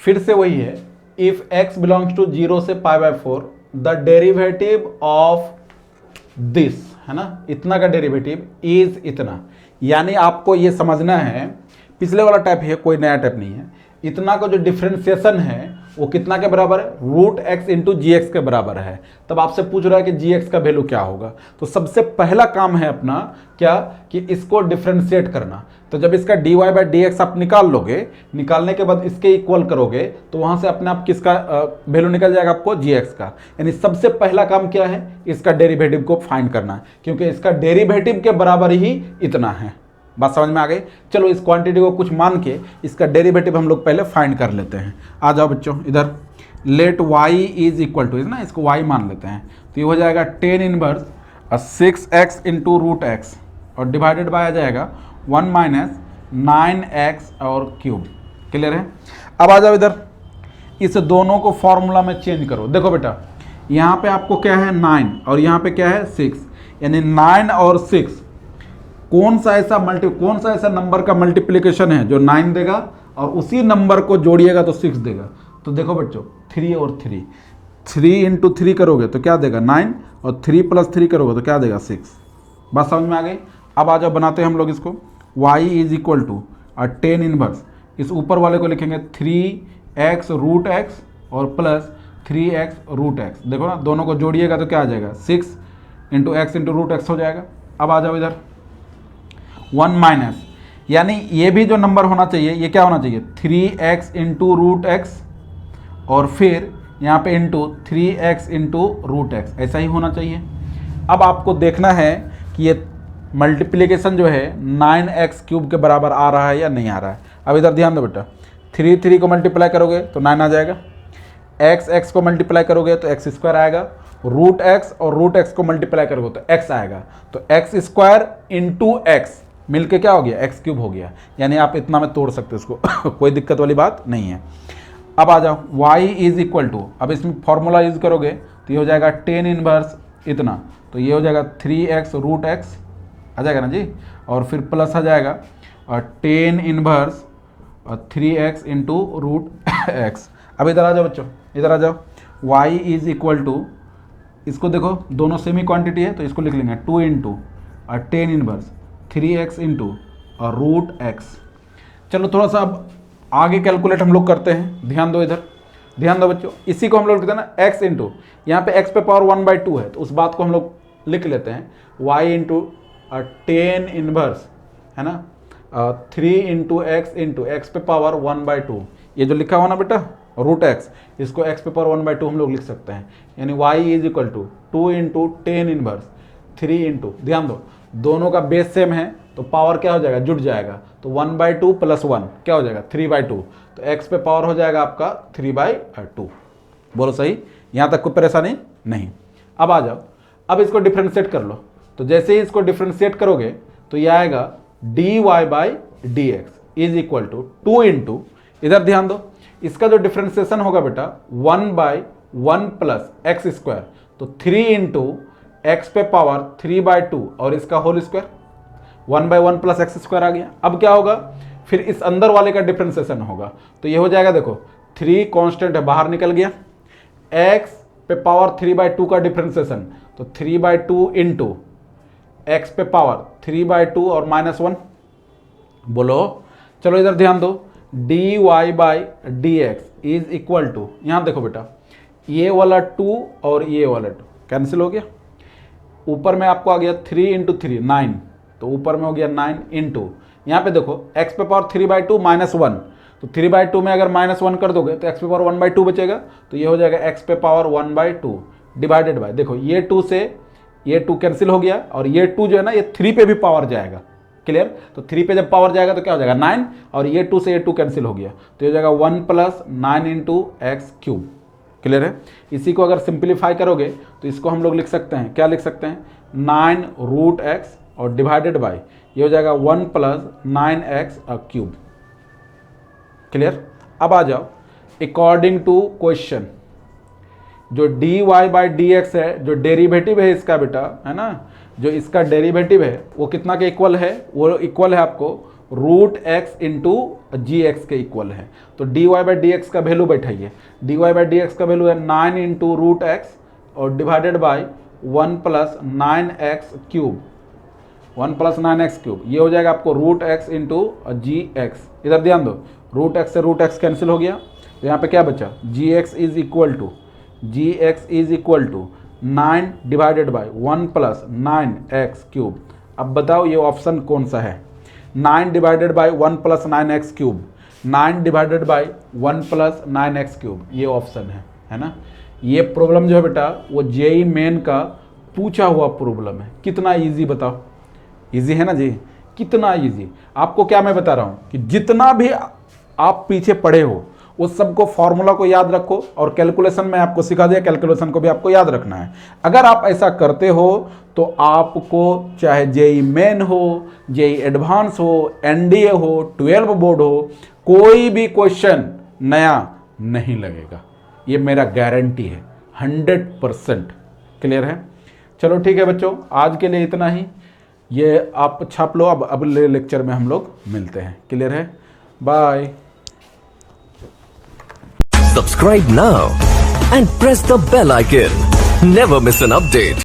फिर से वही है, इफ x बिलोंग्स टू 0 से π/4 द डेरिवेटिव ऑफ दिस, है ना, इतना का डेरिवेटिव इज इतना। यानी आपको ये समझना है, पिछले वाला टाइप है, कोई नया टाइप नहीं है। इतना का जो डिफ्रेंसिएशन है वो कितना के बराबर है? रूट एक्स इंटू जी एक्स के बराबर है। तब आपसे पूछ रहा है कि जी एक्स का वैल्यू क्या होगा। तो सबसे पहला काम है अपना क्या, कि इसको डिफ्रेंशिएट करना। तो जब इसका dy बाई डी एक्स आप निकाल लोगे, निकालने के बाद इसके इक्वल करोगे तो वहां से अपने आप किसका वैल्यू निकल जाएगा? आपको जी एक्स का। यानी सबसे पहला काम क्या है? इसका डेरिवेटिव को फाइंड करना, क्योंकि इसका डेरिवेटिव के बराबर ही इतना है। बात समझ में आ गई? चलो इस क्वांटिटी को कुछ मान के इसका डेरिवेटिव हम लोग पहले फाइंड कर लेते हैं। आ जाओ बच्चों इधर, let y is equal to, ना इसको y मान लेते हैं, तो ये हो जाएगा 10 inverse 6x into root x और डिवाइडेड बाय आ जाएगा 1 माइनस 9x और क्यूब। क्लियर है? अब आ जाओ इधर, इस दोनों को फॉर्मूला में चेंज करो। देखो बेटा, यहाँ पे आपको क्या है? 9 और यहाँ पे क्या है? 6। यानी 9 और 6 कौन सा ऐसा नंबर का मल्टीप्लिकेशन है जो 9 देगा और उसी नंबर को जोड़िएगा तो 6 देगा। तो देखो बच्चों, 3 और 3 इंटू 3 करोगे तो क्या देगा? 9 और 3 प्लस 3 करोगे तो क्या देगा? 6। बात समझ में आ गई? अब आ जाओ बनाते हैं हम लोग इसको, y is equal to 10 inverse, इस ऊपर वाले को लिखेंगे 3x रूट एक्स और प्लस 3x रूट एक्स। देखो ना, दोनों को जोड़िएगा तो क्या आ जाएगा? 6 into x into root x हो जाएगा। अब आ जाओ इधर 1 माइनस, यानी ये भी जो नंबर होना चाहिए ये क्या होना चाहिए? 3x इंटू रूट एक्स और फिर यहाँ पे into 3x into root x, ऐसा ही होना चाहिए। अब आपको देखना है कि ये मल्टीप्लिकेशन जो है 9x क्यूब के बराबर आ रहा है या नहीं आ रहा है। अब इधर ध्यान दो बेटा, 3 को मल्टीप्लाई करोगे तो 9 आ जाएगा, x को मल्टीप्लाई करोगे तो x स्क्वायर आएगा, रूट एक्स और रूट एक्स को मल्टीप्लाई करोगे तो x आएगा। तो एक्स स्क्वायर इंटू एक्स मिलके क्या हो गया? एक्स क्यूब हो गया। यानी आप इतना में तोड़ सकते हो इसको कोई दिक्कत वाली बात नहीं है। अब आ जाओ y इज इक्वल टू, अब इसमें फॉर्मूला यूज करोगे तो ये हो जाएगा 10 इनवर्स इतना, तो ये हो जाएगा 3x रूट एक्स आ जाएगा ना जी, और फिर प्लस आ जाएगा और 10 इनवर्स और 3x इंटू रूट एक्स। अब इधर आ जाओ बच्चों, इधर आ जाओ, y इज इक्वल टू, इसको देखो दोनों सेमी क्वांटिटी है तो इसको लिख लेंगे 2 इंटू और 10 इनवर्स 3x इंटू और रूट एक्स। चलो थोड़ा सा अब आगे कैलकुलेट हम लोग करते हैं। ध्यान दो इधर, ध्यान दो बच्चों, इसी को हम लोग लिखते हैं ना x इंटू, यहाँ पे x पे पावर 1/2 है तो उस बात को हम लोग लिख लेते हैं y इंटू 10 इनवर्स, है ना, 3 इंटू एक्स पे पावर 1/2। ये जो लिखा हुआ ना बेटा रूट एक्स, इसको x पे पावर 1/2 हम लोग लिख सकते हैं। यानी y is equal to 2 into 10 inverse 3 into, ध्यान दो दोनों का बेस सेम है तो पावर क्या हो जाएगा? जुड़ जाएगा। तो 1/2 प्लस 1 क्या हो जाएगा? 3/2। तो x पे पावर हो जाएगा आपका 3/2। बोलो सही? यहाँ तक कोई परेशानी नहीं। अब आ जाओ, अब इसको डिफ्रेंशिएट कर लो। तो जैसे ही इसको डिफ्रेंशिएट करोगे तो ये आएगा dy by D x is equal to 2 into, इधर ध्यान दो, इसका जो डिफ्रेंशिएशन होगा बेटा 1/1 प्लस एक्स स्क्वायर, तो 3 इंटू एक्स पे पावर 3/2 और इसका whole square 1/1 plus x square आ गया। अब क्या होगा? फिर इस अंदर वाले का डिफ्रेंशिएशन होगा तो ये हो जाएगा, देखो 3 कांस्टेंट है बाहर निकल गया, एक्स पे पावर 3/2 का डिफ्रेंशिएशन तो 3/2 इंटू एक्स पे पावर 3/2 और -1। बोलो चलो इधर ध्यान दो, dy by D x is equal to, यहाँ देखो बेटा ये वाला 2 और ये वाला 2 कैंसिल हो गया, ऊपर में आपको आ गया 3 इंटू 3 9, तो ऊपर में हो गया 9 इंटू, यहाँ पे देखो x पे पावर 3/2 -1, तो 3/2 में अगर -1 कर दोगे तो x पे पावर 1/2 बचेगा, तो ये हो जाएगा x पे पावर 1/2 डिवाइडेड बाय, देखो ये 2 से ये 2 कैंसिल हो गया और ये 2 जो है ना ये 3 पे भी पावर जाएगा। क्लियर? तो 3 पे जब पावर जाएगा तो क्या हो जाएगा? 9, और ये 2 से ये 2 कैंसिल हो गया तो ये हो जाएगा 1 plus 9 into x cube. Clear है? इसी को अगर सिंप्लीफाई करोगे तो इसको हम लोग लिख सकते हैं, क्या लिख सकते हैं? 9 रूट एक्स और डिवाइडेड बाय ये हो जाएगा 1 प्लस 9x क्यूब। क्लियर? अब आ जाओ, अकॉर्डिंग टू क्वेश्चन जो dy बाई dx है, जो डेरिवेटिव है इसका बेटा, है ना, जो इसका डेरिवेटिव है वो कितना के इक्वल है, वो इक्वल है आपको रूट एक्स इंटू जी एक्स के इक्वल है। तो dy बाई dx का वैल्यू बैठाइए, dy बाई dx का वैल्यू है 9 इंटू रूट एक्स और divided by 1 plus 9x cube, 1 plus 9x cube, ये हो जाएगा आपको रूट एक्स इंटू जी एक्स। इधर ध्यान दो, रूट एक्स से रूट एक्स कैंसिल हो गया, तो यहाँ पे क्या बचा, जी x is equal to 9 divided by 1 plus 9x cube. अब बताओ ये ऑप्शन कौन सा है, 9 divided by 1 plus 9x cube, 9 divided by 1 plus 9x cube, ये ऑप्शन है ना। ये प्रॉब्लम जो है बेटा वो जेई मेन का पूछा हुआ प्रॉब्लम है। कितना इजी बताओ, इजी है ना जी, कितना इजी। आपको क्या मैं बता रहा हूँ कि जितना भी आप पीछे पढ़े हो उस सबको फॉर्मूला को याद रखो, और कैलकुलेशन में आपको सिखा दिया, कैलकुलेशन को भी आपको याद रखना है। अगर आप ऐसा करते हो तो आपको चाहे जेई मेन हो, जेई एडवांस हो, एनडीए हो, 12 बोर्ड हो, कोई भी क्वेश्चन नया नहीं लगेगा, ये मेरा गारंटी है 100%। क्लियर है? चलो ठीक है बच्चों, आज के लिए इतना ही, ये आप छाप लो। अब अगले लेक्चर में हम लोग मिलते हैं। क्लियर है? Bye. Subscribe now and press the bell icon. Never miss an update.